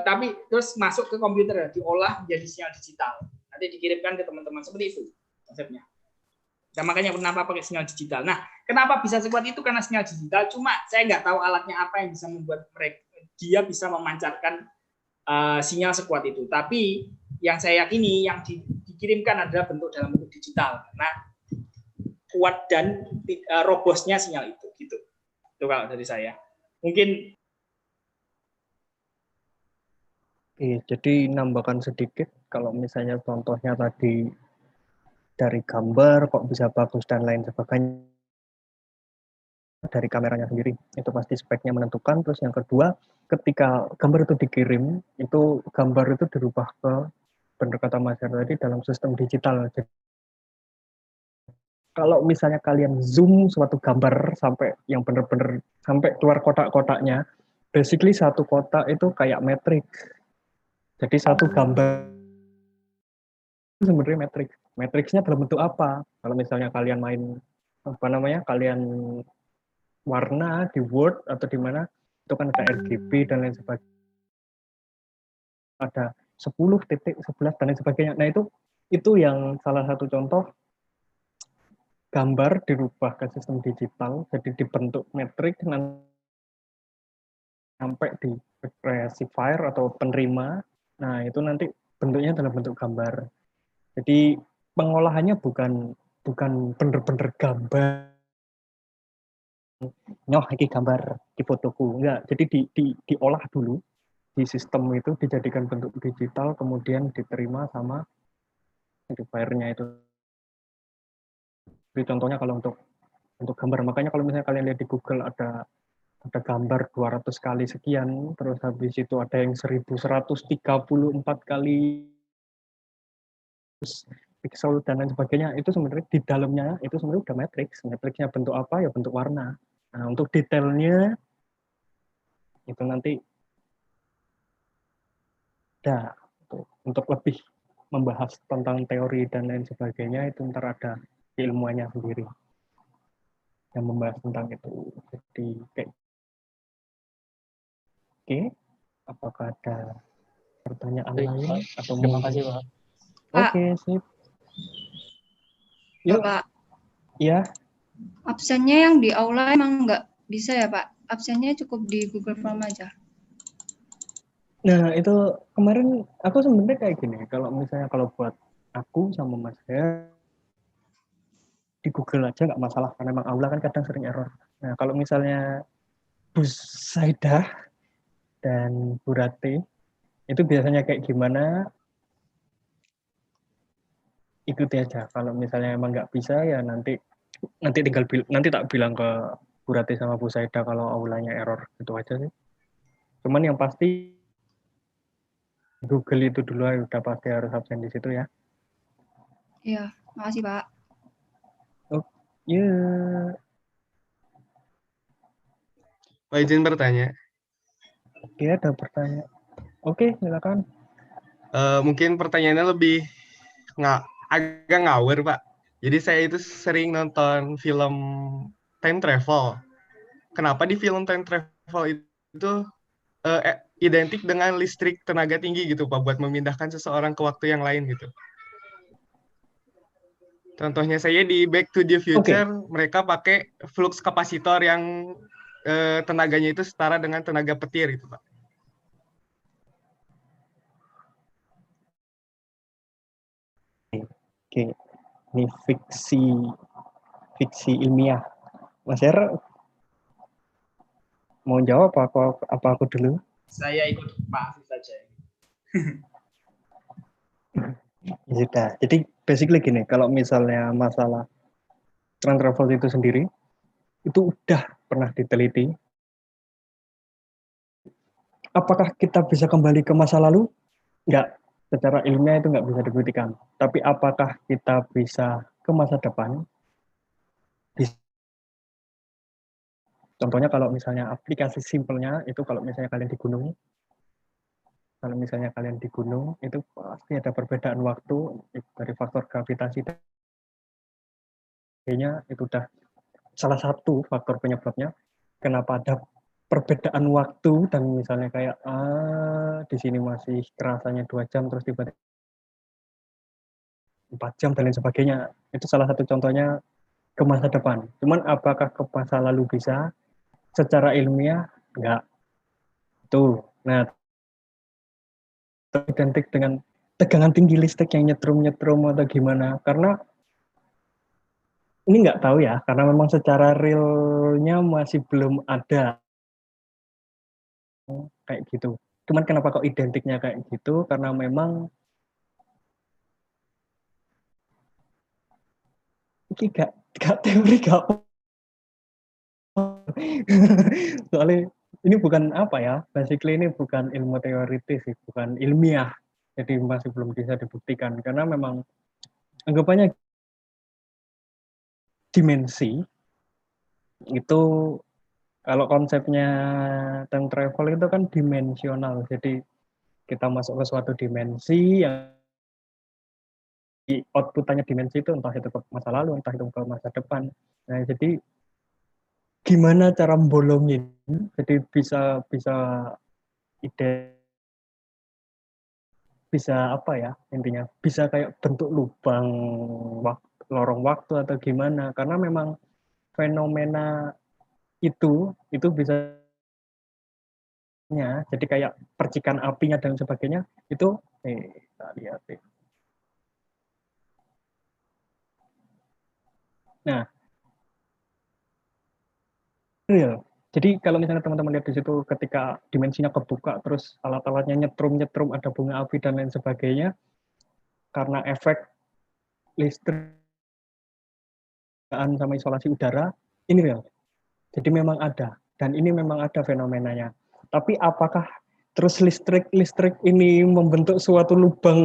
tapi terus masuk ke komputer, diolah menjadi sinyal digital. Nanti dikirimkan ke teman-teman, seperti itu konsepnya. Dan makanya kenapa pakai sinyal digital. Nah, kenapa bisa sekuat itu? Karena sinyal digital, cuma saya nggak tahu alatnya apa yang bisa membuat dia bisa memancarkan sinyal sekuat itu. Tapi yang saya yakini yang dikirimkan adalah dalam bentuk digital. Karena kuat dan robustnya sinyal itu. Gitu. Itu kalau dari saya. Mungkin. Jadi nambahkan sedikit, kalau misalnya contohnya tadi dari gambar kok bisa bagus dan lain sebagainya, dari kameranya sendiri itu pasti speknya menentukan. Terus yang kedua, ketika gambar itu dikirim, itu gambar itu dirubah ke, benar kata Mas Heru tadi, dalam sistem digital. Jadi, kalau misalnya kalian zoom suatu gambar sampai yang benar-benar sampai keluar kotak-kotaknya, basically satu kotak itu kayak matrix. Jadi satu gambar sebenarnya matrix. Matrixnya dalam bentuk apa? Kalau misalnya kalian main kalian warna di Word atau di mana, itu kan ada RGB dan lain sebagainya. Ada 10 titik, 11 dan lain sebagainya. Nah, itu yang salah satu contoh gambar dirubah ke sistem digital, jadi dibentuk matrix sampai di receiver atau penerima. Nah, itu nanti bentuknya dalam bentuk gambar. Jadi pengolahannya bukan bener-bener gambar. Nyoh iki gambar di fotoku, enggak. Jadi diolah dulu di sistem itu, dijadikan bentuk digital, kemudian diterima sama receiver-nya itu. Jadi contohnya kalau untuk gambar, makanya kalau misalnya kalian lihat di Google ada gambar 200 kali sekian, terus habis itu ada yang 1134 kali pixel dan lain sebagainya, itu sebenarnya di dalamnya itu sebenarnya udah matrix. Matrixnya bentuk apa? Ya bentuk warna. Nah, untuk detailnya itu nanti ada untuk lebih membahas tentang teori dan lain sebagainya, itu ntar ada ilmuannya sendiri yang membahas tentang itu. Jadi kayak Oke, apakah ada pertanyaan Baik, lain Pak. atau Terima mungkin? kasih, Pak. Oke, sip. Yuk. Bapak, Ya, absennya yang di aula emang nggak bisa ya, Pak? Absennya cukup di Google Form aja. nah itu kemarin aku sebenarnya kayak gini. Kalau misalnya kalau buat aku sama Mas Her di Google aja nggak masalah karena memang aula kan kadang sering error. Nah kalau misalnya Bu Saidah dan Bu Rati itu biasanya kayak gimana? Ikuti aja. Kalau misalnya emang nggak bisa ya nanti tinggal nanti tak bilang ke Bu Rati sama Bu Saidah kalau aulanya error gitu aja sih. Cuman yang pasti Google itu dulu udah pasti harus absen di situ ya. Iya, makasih, Pak. Oh, iya. Pak izin bertanya. Oke, ada pertanyaan. Oke, silakan. Mungkin pertanyaannya lebih agak ngawur, Pak. Jadi saya itu sering nonton film time travel. Kenapa di film time travel itu identik dengan listrik tenaga tinggi gitu, Pak, buat memindahkan seseorang ke waktu yang lain gitu. Contohnya saya di Back to the Future, mereka pakai flux kapasitor yang tenaganya itu setara dengan tenaga petir gitu, Pak. Oke, ini fiksi ilmiah. Mas Her mau jawab apa aku dulu? Saya ikut Pak Afif saja. Sudah. Jadi basically gini, kalau misalnya masalah time travel itu sendiri, itu udah pernah diteliti. Apakah kita bisa kembali ke masa lalu? Enggak. Secara ilmiah itu nggak bisa dibuktikan. Tapi apakah kita bisa ke masa depan? Bisa. Contohnya kalau misalnya aplikasi simpelnya itu kalau misalnya kalian di gunung, itu pasti ada perbedaan waktu dari faktor gravitasi. Kayaknya itu udah salah satu faktor penyebabnya kenapa ada perbedaan waktu dan misalnya kayak di sini masih kerasanya 2 jam terus tiba-tiba 4 jam dan lain sebagainya. Itu salah satu contohnya ke masa depan. Cuman apakah ke masa lalu bisa? Secara ilmiah enggak. Tuh. Nah, identik dengan tegangan tinggi listrik yang nyetrum atau gimana? Karena ini nggak tahu ya, karena memang secara realnya masih belum ada kayak gitu. Cuman kenapa kok identiknya kayak gitu? Karena memang ini gak teori gak soalnya ini bukan apa ya, basically ini bukan ilmu teoritis sih, bukan ilmiah, jadi masih belum bisa dibuktikan karena memang anggapannya dimensi itu kalau konsepnya time travel itu kan dimensional, jadi kita masuk ke suatu dimensi yang output-nya dimensi itu entah itu ke masa lalu, entah itu ke masa depan. Nah, jadi gimana cara membolongin? Jadi bisa apa ya intinya? Bisa kayak bentuk lubang lorong waktu atau gimana? Karena memang fenomena itu bisa jadi kayak percikan apinya dan sebagainya itu kita lihat deh. Nah, real. Jadi kalau misalnya teman-teman lihat di situ ketika dimensinya kebuka terus alat-alatnya nyetrum ada bunga api dan lain sebagainya karena efek listrik sama isolasi udara ini real. Jadi memang ada dan ini memang ada fenomenanya. Tapi apakah terus listrik ini membentuk suatu lubang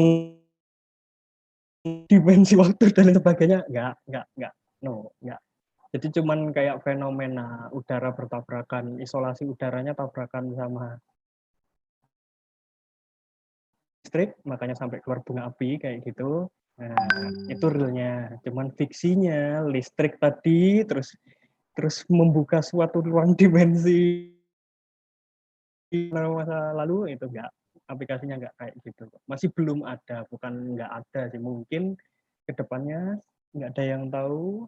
dimensi waktu dan lain sebagainya? Enggak. No, enggak. Jadi cuman kayak fenomena udara bertabrakan, isolasi udaranya tabrakan sama listrik, makanya sampai keluar bunga api kayak gitu. Nah, itu realnya. Cuman fiksinya listrik tadi terus membuka suatu ruang dimensi di masa lalu itu enggak, aplikasinya enggak kayak gitu. Masih belum ada, bukan enggak ada sih. Mungkin ke depannya enggak ada yang tahu,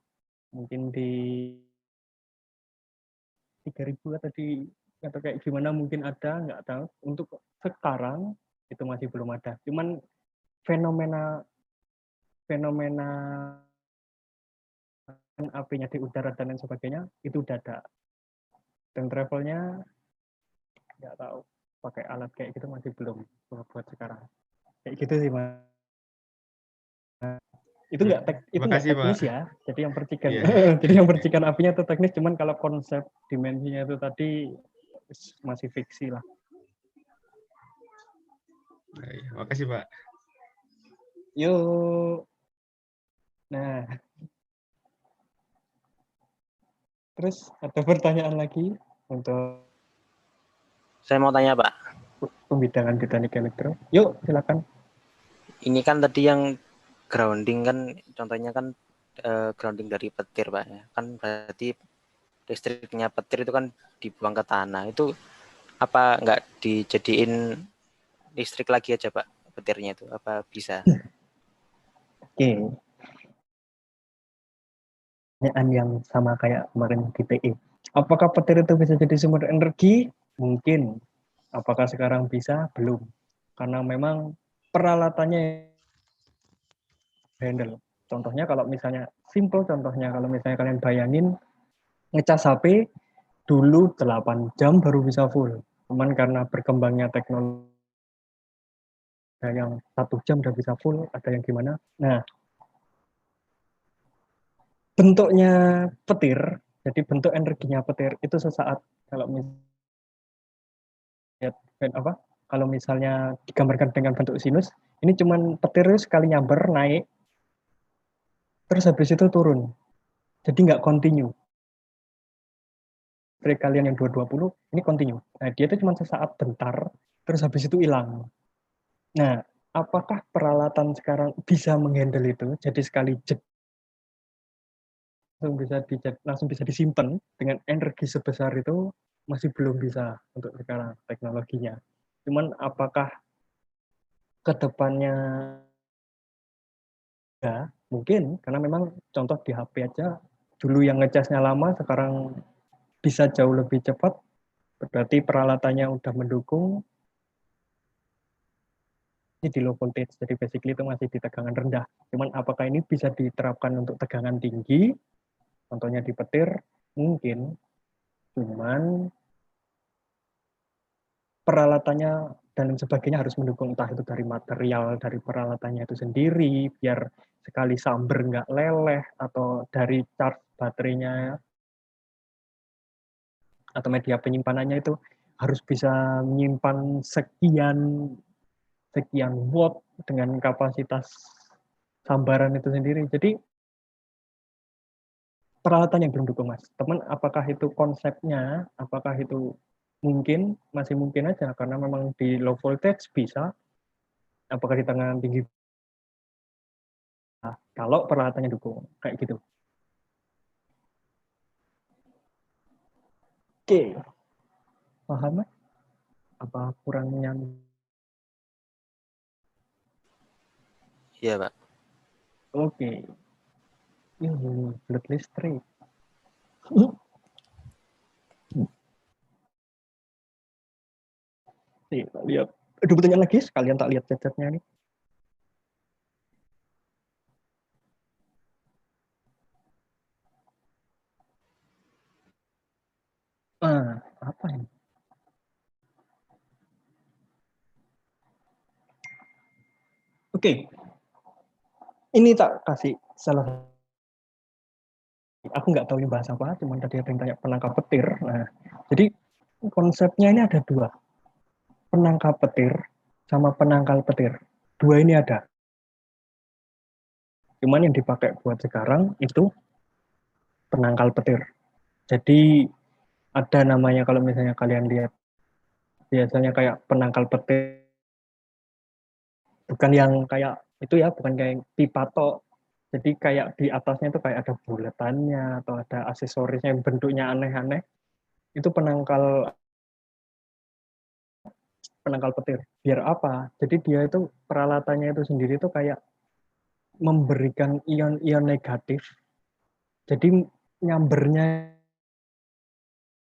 mungkin di 3000 atau kayak gimana mungkin ada, enggak tahu. Untuk sekarang itu masih belum ada. Cuman fenomena apinya di udara dan lain sebagainya itu udah ada. Dan travelnya nggak tahu pakai alat kayak gitu masih belum buat sekarang. Kayak gitu sih Mas. Itu nggak Makasih, teknis Pak. ya. Jadi yang percikan Iya. jadi yang percikan apinya itu teknis, cuman kalau konsep dimensinya itu tadi masih fiksi lah. Makasih, Pak. Yuk. Nah. Terus ada pertanyaan lagi untuk Saya mau tanya, Pak. pembidangan di teknik elektro. Yuk, silakan. Ini kan tadi yang grounding kan, contohnya kan grounding dari petir, Pak. Kan berarti listriknya petir itu kan dibuang ke tanah. Itu apa nggak dijadiin listrik lagi aja, Pak, petirnya itu? Apa bisa? Oke. Pertanyaan yang sama kayak kemarin di TE. Apakah petir itu bisa jadi sumber energi? Mungkin. Apakah sekarang bisa? Belum. Karena memang peralatannya handle. Contohnya kalau misalnya, simple contohnya, kalau misalnya kalian bayangin ngecas HP, dulu 8 jam baru bisa full. Cuman karena berkembangnya teknologi, ada yang 1 jam udah bisa full, ada yang gimana. Nah, bentuknya petir, jadi bentuk energinya petir itu sesaat kalau kalau misalnya digambarkan dengan bentuk sinus, ini cuman petir sekali nyamber naik, terus habis itu turun. Jadi nggak continue. Break kalian yang 220 ini continue. Nah, dia itu cuma sesaat bentar, terus habis itu hilang. Nah, apakah peralatan sekarang bisa menghandle itu? Jadi sekali jet langsung bisa disimpan dengan energi sebesar itu, masih belum bisa untuk sekarang teknologinya. Cuman apakah kedepannya ya mungkin, karena memang contoh di HP aja dulu yang ngecasnya lama, sekarang bisa jauh lebih cepat, berarti peralatannya udah mendukung. Ini di low voltage, jadi basically itu masih di tegangan rendah. Cuman apakah ini bisa diterapkan untuk tegangan tinggi? Contohnya di petir, mungkin. Cuman peralatannya dan sebagainya harus mendukung, entah itu dari material, dari peralatannya itu sendiri, biar sekali samber nggak leleh, atau dari charge baterainya, atau media penyimpanannya itu harus bisa menyimpan sekian watt dengan kapasitas sambaran itu sendiri. Jadi peralatan yang belum dukung, Mas. Teman, apakah itu konsepnya, apakah itu mungkin, masih mungkin aja, karena memang di low voltage bisa, apakah di tegangan tinggi, nah, kalau peralatannya dukung, kayak gitu. Oke. Paham, Mas? Apa kurang nyambung? Iya, Pak. Oke. Blood listrik. Nih, lihat. Ada pertanyaan lagi, sekalian tak lihat chat-chatnya nih. Apa ini? Oke. Ini tak kasih salah. Aku nggak tahu ini bahasa apa, cuman tadi ada yang tanya penangkap petir. Nah, jadi konsepnya ini ada dua. Penangkap petir sama penangkal petir. Dua ini ada. Cuman yang dipakai buat sekarang itu penangkal petir. Jadi ada namanya, kalau misalnya kalian lihat, biasanya kayak penangkal petir, bukan yang kayak itu ya, bukan kayak pipa tok. Jadi kayak di atasnya itu kayak ada buletannya atau ada aksesorisnya yang bentuknya aneh-aneh. Itu penangkal penangkal petir. Biar apa? Jadi dia itu peralatannya itu sendiri itu kayak memberikan ion-ion negatif. Jadi nyambernya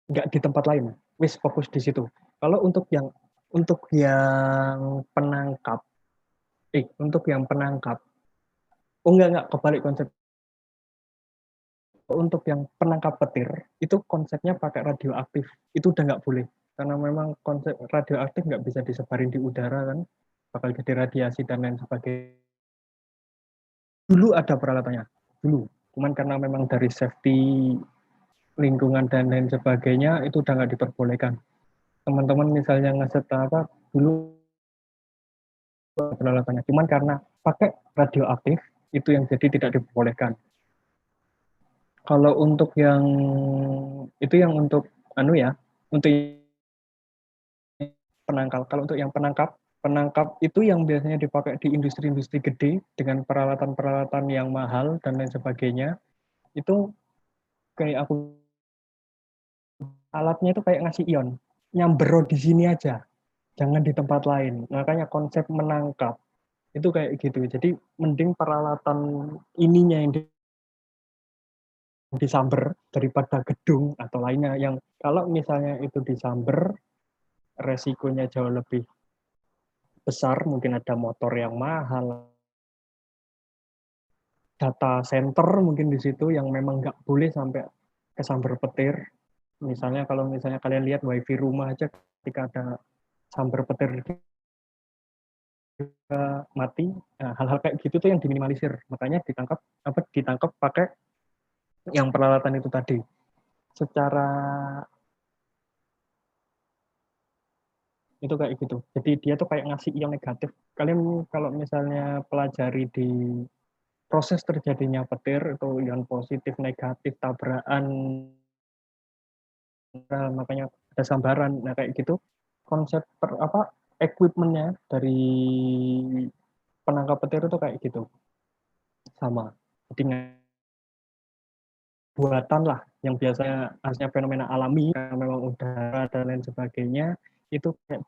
nggak di tempat lain. Wis fokus di situ. Kalau untuk yang penangkap, oh enggak kebalik konsep. Untuk yang penangkap petir itu konsepnya pakai radioaktif, itu udah nggak boleh karena memang konsep radioaktif nggak bisa disebarin di udara kan, bakal jadi radiasi dan lain sebagainya. Dulu ada peralatannya, cuman karena memang dari safety lingkungan dan lain sebagainya itu udah nggak diperbolehkan. Teman-teman misalnya ngeset apa dulu peralatannya, cuman karena pakai radioaktif itu yang jadi tidak diperbolehkan. Kalau untuk yang itu yang untuk untuk penangkal. Kalau untuk yang penangkap itu yang biasanya dipakai di industri-industri gede dengan peralatan-peralatan yang mahal dan lain sebagainya. Itu kayak alatnya itu kayak ngasih ion, nyamber di sini aja, jangan di tempat lain. Makanya konsep menangkap itu kayak gitu. Jadi mending peralatan ininya yang disamber daripada gedung atau lainnya yang kalau misalnya itu disamber resikonya jauh lebih besar, mungkin ada motor yang mahal, data center mungkin di situ yang memang nggak boleh sampai kesamber petir. Misalnya kalau misalnya kalian lihat wifi rumah aja ketika ada samber petir mati, nah, hal-hal kayak gitu tuh yang diminimalisir. Makanya ditangkap pakai yang peralatan itu tadi. Secara itu kayak gitu. Jadi dia tuh kayak ngasih ion negatif. Kalian kalau misalnya pelajari di proses terjadinya petir itu ion positif, negatif, tabrakan, makanya ada sambaran. Nah kayak gitu konsep equipment-nya dari penangkap petir itu kayak gitu. Sama. Jadi buatan lah yang biasanya harusnya fenomena alami karena memang udara dan lain sebagainya itu kayak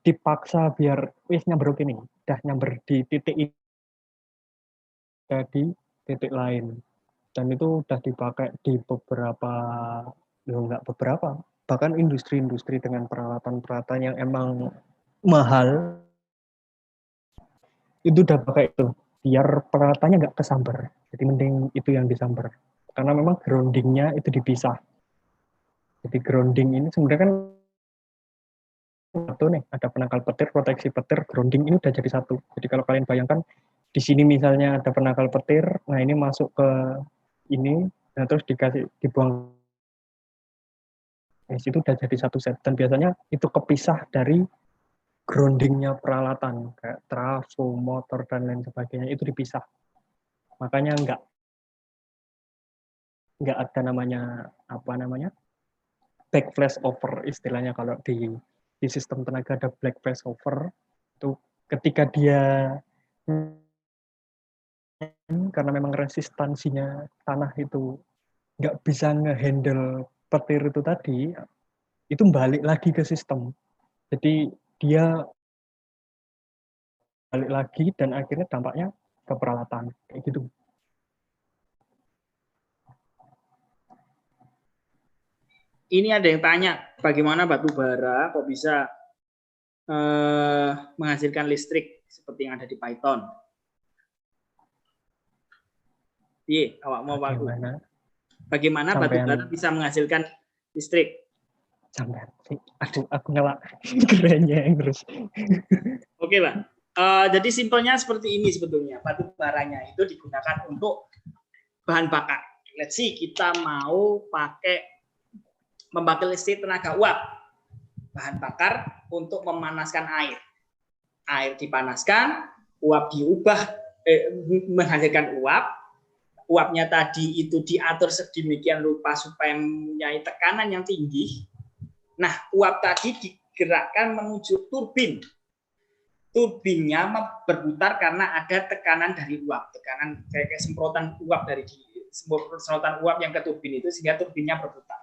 dipaksa biar nyamber ini udah nyamber di titik ini di titik lain dan itu udah dipakai di beberapa bahkan industri-industri dengan peralatan-peralatan yang emang mahal itu udah pakai itu biar peralatannya nggak kesamber, jadi mending itu yang disamber karena memang groundingnya itu dipisah. Jadi grounding ini sebenarnya kan satu nih, ada penangkal petir, proteksi petir, grounding ini udah jadi satu. Jadi kalau kalian bayangkan di sini misalnya ada penangkal petir, nah ini masuk ke ini, nah terus dibuang, nah itu udah jadi satu set. Dan biasanya itu kepisah dari groundingnya peralatan kayak trafo, motor dan lain sebagainya itu dipisah. Makanya nggak ada namanya back flash over istilahnya kalau di sistem tenaga ada black flash over itu ketika dia karena memang resistansinya tanah itu nggak bisa ngehandle petir itu tadi itu balik lagi ke sistem jadi dia balik lagi dan akhirnya dampaknya ke peralatan kayak gitu. Ini ada yang tanya, bagaimana batu bara kok bisa menghasilkan listrik seperti yang ada di Python? Iya, awak mau bagus. Bagaimana batu bara bisa menghasilkan listrik? Sampai, aduh, aku ngelak kerennya terus. Oke, Pak. Jadi simpelnya seperti ini sebetulnya. Batu baranya itu digunakan untuk bahan bakar. Let's see, kita mau membakar listrik tenaga uap, bahan bakar untuk memanaskan air. Air dipanaskan, uap diubah, menghasilkan uap. Uapnya tadi itu diatur sedemikian rupa supaya mempunyai tekanan yang tinggi. Nah, uap tadi digerakkan menuju turbin. Turbinnya berputar karena ada tekanan dari uap, tekanan kayak semprotan uap semprotan uap yang ke turbin itu sehingga turbinnya berputar.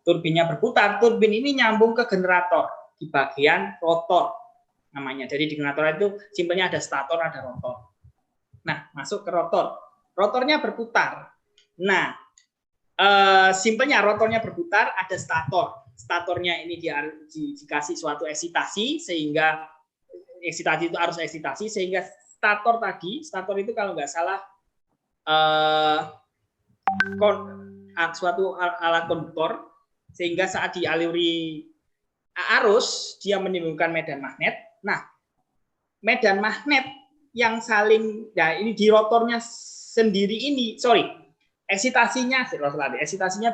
Turbinnya berputar, turbin ini nyambung ke generator. di bagian rotor namanya. Jadi di generator itu simpelnya ada stator, ada rotor. Nah, masuk ke rotor. Rotornya berputar. Nah, simpelnya rotornya berputar, ada stator. Statornya ini dikasih suatu eksitasi, sehingga eksitasi itu arus eksitasi, sehingga stator itu kalau nggak salah suatu alat konduktor, sehingga saat dialiri arus dia menimbulkan medan magnet. Nah, medan magnet yang saling, ya ini di rotornya sendiri ini, eksitasinya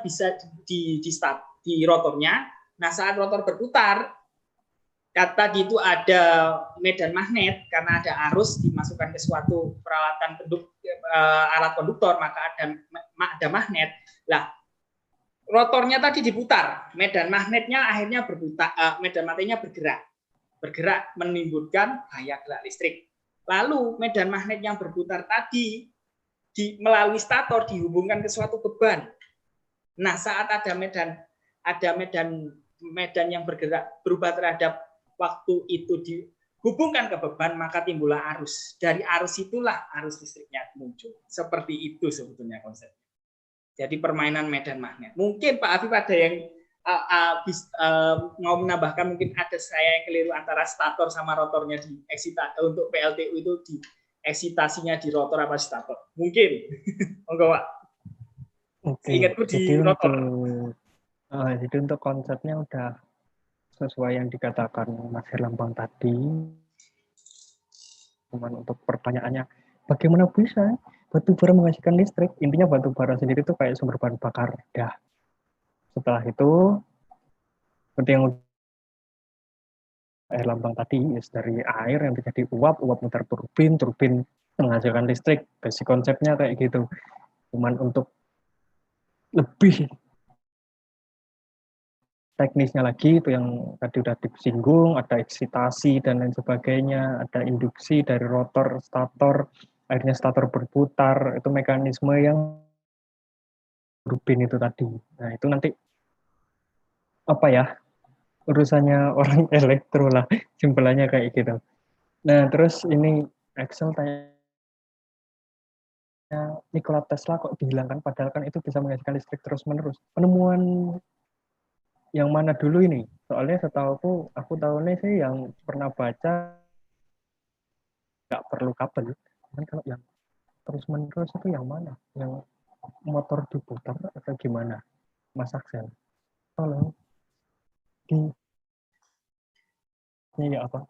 bisa di rotornya. Nah, saat rotor berputar, tadi itu ada medan magnet karena ada arus dimasukkan ke suatu peralatan alat konduktor, maka ada magnet. Lah, rotornya tadi diputar, medan magnetnya akhirnya medan magnetnya bergerak menimbulkan gaya gerak listrik. Lalu medan magnet yang berputar tadi melalui stator dihubungkan ke suatu beban. Nah, saat ada medan yang berubah terhadap waktu itu dihubungkan ke beban, maka timbullah arus. Dari arus itulah arus listriknya muncul. Seperti itu sebetulnya konsepnya. Jadi permainan medan magnet. Mungkin Pak Afif ada yang mau menambahkan, mungkin ada saya yang keliru antara stator sama rotornya di untuk PLTU itu di eksitasinya di rotor apa stator? Mungkin. Monggo, Pak. Oke. Ingatku di rotor. Jadi untuk konsepnya udah sesuai yang dikatakan Mas Herlambang tadi. Cuman untuk pertanyaannya, bagaimana bisa batu bara menghasilkan listrik? Intinya batu bara sendiri itu kayak sumber bahan bakar. Dah. Setelah itu, seperti yang air lambang tadi, dari air yang menjadi uap muter turbin menghasilkan listrik. Basic konsepnya kayak gitu. Cuman untuk lebih teknisnya lagi, itu yang tadi udah disinggung, ada eksitasi dan lain sebagainya, ada induksi dari rotor, stator, akhirnya stator berputar, itu mekanisme yang turbin itu tadi. Nah, itu nanti urusannya orang elektro lah, simpelannya kayak gitu. Nah, terus ini Excel tanya Nikola Tesla kok dihilangkan, padahal kan itu bisa menghasilkan listrik terus-menerus. Penemuan yang mana dulu ini? Soalnya setahu aku tahunya sih yang pernah baca nggak perlu kabel. Kan kalau yang terus-menerus itu yang mana? Yang motor diputar atau gimana? Mas Axel. Tolong. Ini apa?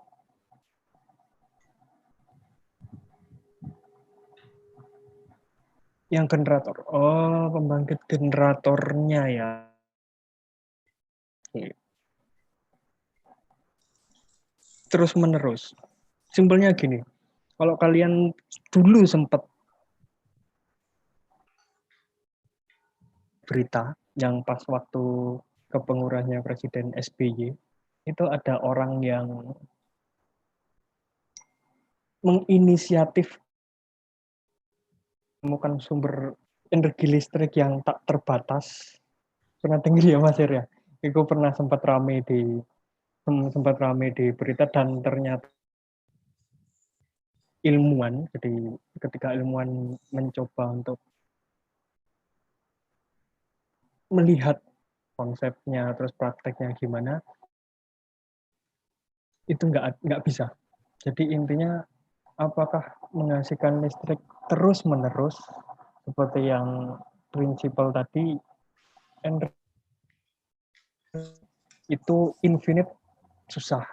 Yang generator. Oh, pembangkit generatornya ya. Terus menerus. Simpelnya gini. Kalau kalian dulu sempat berita yang pas waktu kepengurusannya Presiden SBY, itu ada orang yang menginisiatif menemukan sumber energi listrik yang tak terbatas. Pernah dengar ya Mas ya? Itu pernah sempat rame di berita, dan ternyata ilmuwan, jadi ketika ilmuwan mencoba untuk melihat konsepnya terus prakteknya gimana, itu nggak bisa. Jadi intinya apakah menghasilkan listrik terus menerus seperti yang prinsipal tadi, itu infinite, susah,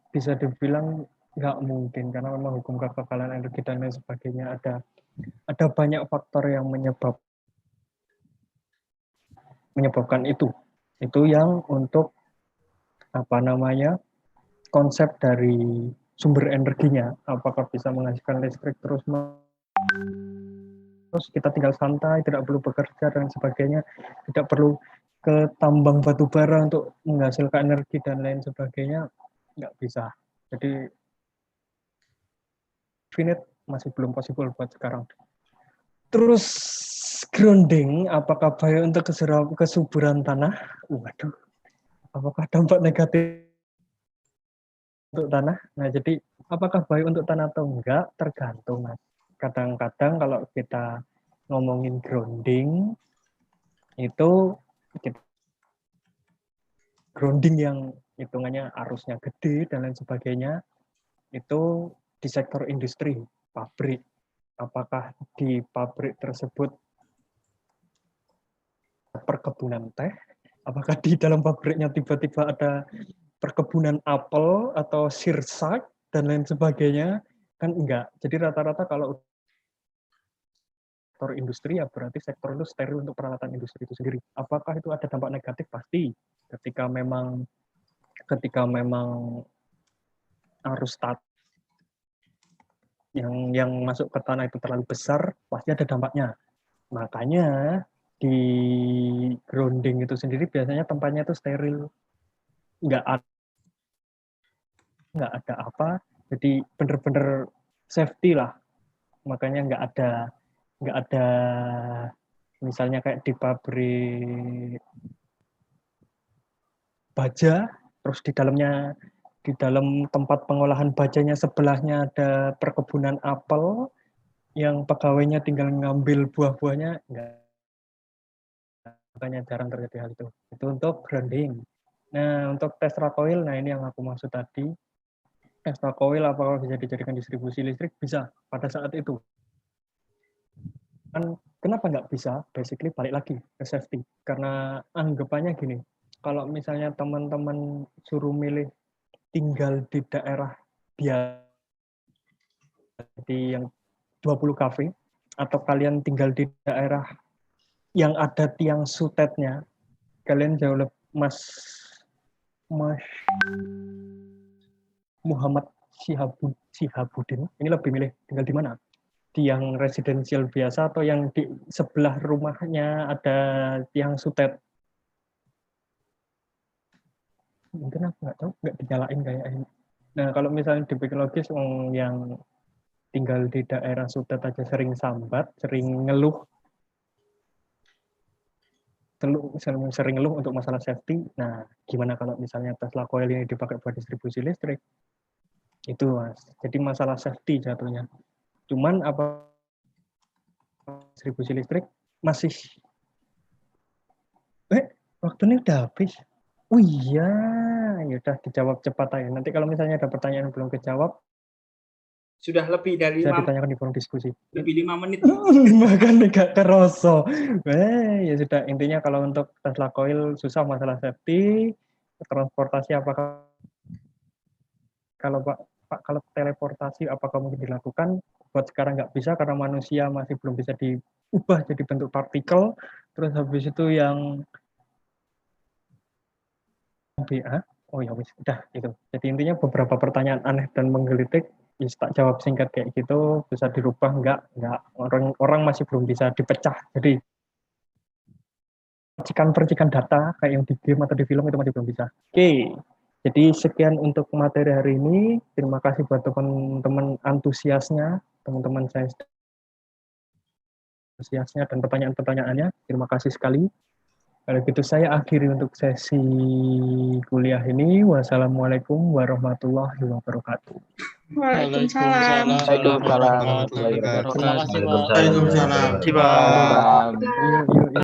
bisa dibilang nggak mungkin karena memang hukum kekekalan energi dan lain sebagainya, ada banyak faktor yang menyebabkan itu yang untuk konsep dari sumber energinya, apakah bisa menghasilkan listrik terus kita tinggal santai, tidak perlu bekerja dan sebagainya, tidak perlu ke tambang batu bara untuk menghasilkan energi dan lain sebagainya, nggak bisa. Jadi infinite masih belum possible buat sekarang. Terus grounding, apakah bahaya untuk kesuburan tanah? Waduh, apakah dampak negatif untuk tanah. Nah, jadi apakah baik untuk tanah atau enggak? Tergantung, Mas. Kadang-kadang kalau kita ngomongin grounding, itu grounding yang hitungannya arusnya gede dan lain sebagainya, itu di sektor industri, pabrik. Apakah di pabrik tersebut perkebunan teh? Apakah di dalam pabriknya tiba-tiba ada perkebunan apel atau sirsak dan lain sebagainya? Kan enggak. Jadi rata-rata kalau sektor industri ya berarti sektor itu steril untuk peralatan industri itu sendiri. Apakah itu ada dampak negatif? Pasti. Ketika memang arus yang masuk ke tanah itu terlalu besar, pasti ada dampaknya. Makanya di grounding itu sendiri biasanya tempatnya itu steril, nggak ada apa, jadi bener-bener safety lah. Makanya nggak ada misalnya kayak di pabrik baja, terus di dalam tempat pengolahan bajanya sebelahnya ada perkebunan apel yang pegawainya tinggal ngambil buah-buahnya, enggak. Makanya jarang terjadi hal itu. Itu untuk grounding. Nah, untuk Tesla coil, nah ini yang aku maksud tadi. Tesla coil apakah bisa dijadikan distribusi listrik? Bisa, pada saat itu. Kan kenapa nggak bisa? Basically balik lagi ke safety. Karena anggapannya gini, kalau misalnya teman-teman suruh milih tinggal di daerah biasa, di yang 20 kV, atau kalian tinggal di daerah yang ada tiang sutetnya, kalian jauh lebih Mas Muhammad Sihabudin ini lebih milih tinggal di mana? Di yang residensial biasa atau yang di sebelah rumahnya ada tiang sutet? Mungkin aku nggak tahu, nggak dinyalain kayaknya. Nah, kalau misalnya dibikin logis, yang tinggal di daerah sutet aja sering sambat, sering ngeluh untuk masalah safety. Nah, gimana kalau misalnya Tesla coil ini dipakai buat distribusi listrik? Itu, Mas. Jadi masalah safety jatuhnya. Cuman apa distribusi listrik masih waktunya udah habis. Oh iya, ya udah dijawab cepat aja. Nanti kalau misalnya ada pertanyaan yang belum kejawab, sudah lebih dari bisa ditanyakan di forum diskusi. Lebih 5 menit. Bahkan nggak keroso. Ya sudah, intinya kalau untuk Tesla coil susah masalah safety, transportasi apakah kalau kalau teleportasi apakah mungkin dilakukan? Buat sekarang nggak bisa karena manusia masih belum bisa diubah jadi bentuk partikel. Terus habis itu yang BA, oh ya wis, udah gitu. Jadi intinya beberapa pertanyaan aneh dan menggelitik, tak jawab singkat kayak gitu, bisa dirubah enggak orang masih belum bisa dipecah. Jadi percikan data kayak yang di game atau di film itu masih belum bisa. Oke. Jadi sekian untuk materi hari ini. Terima kasih buat teman-teman antusiasnya, teman-teman saya antusiasnya dan pertanyaan-pertanyaannya. Terima kasih sekali. Kalau gitu saya akhiri untuk sesi kuliah ini. Wassalamualaikum warahmatullahi wabarakatuh. Waalaikumsalam. Waalaikumsalam. Terima kasih, Pak. Waalaikumsalam. Yuk.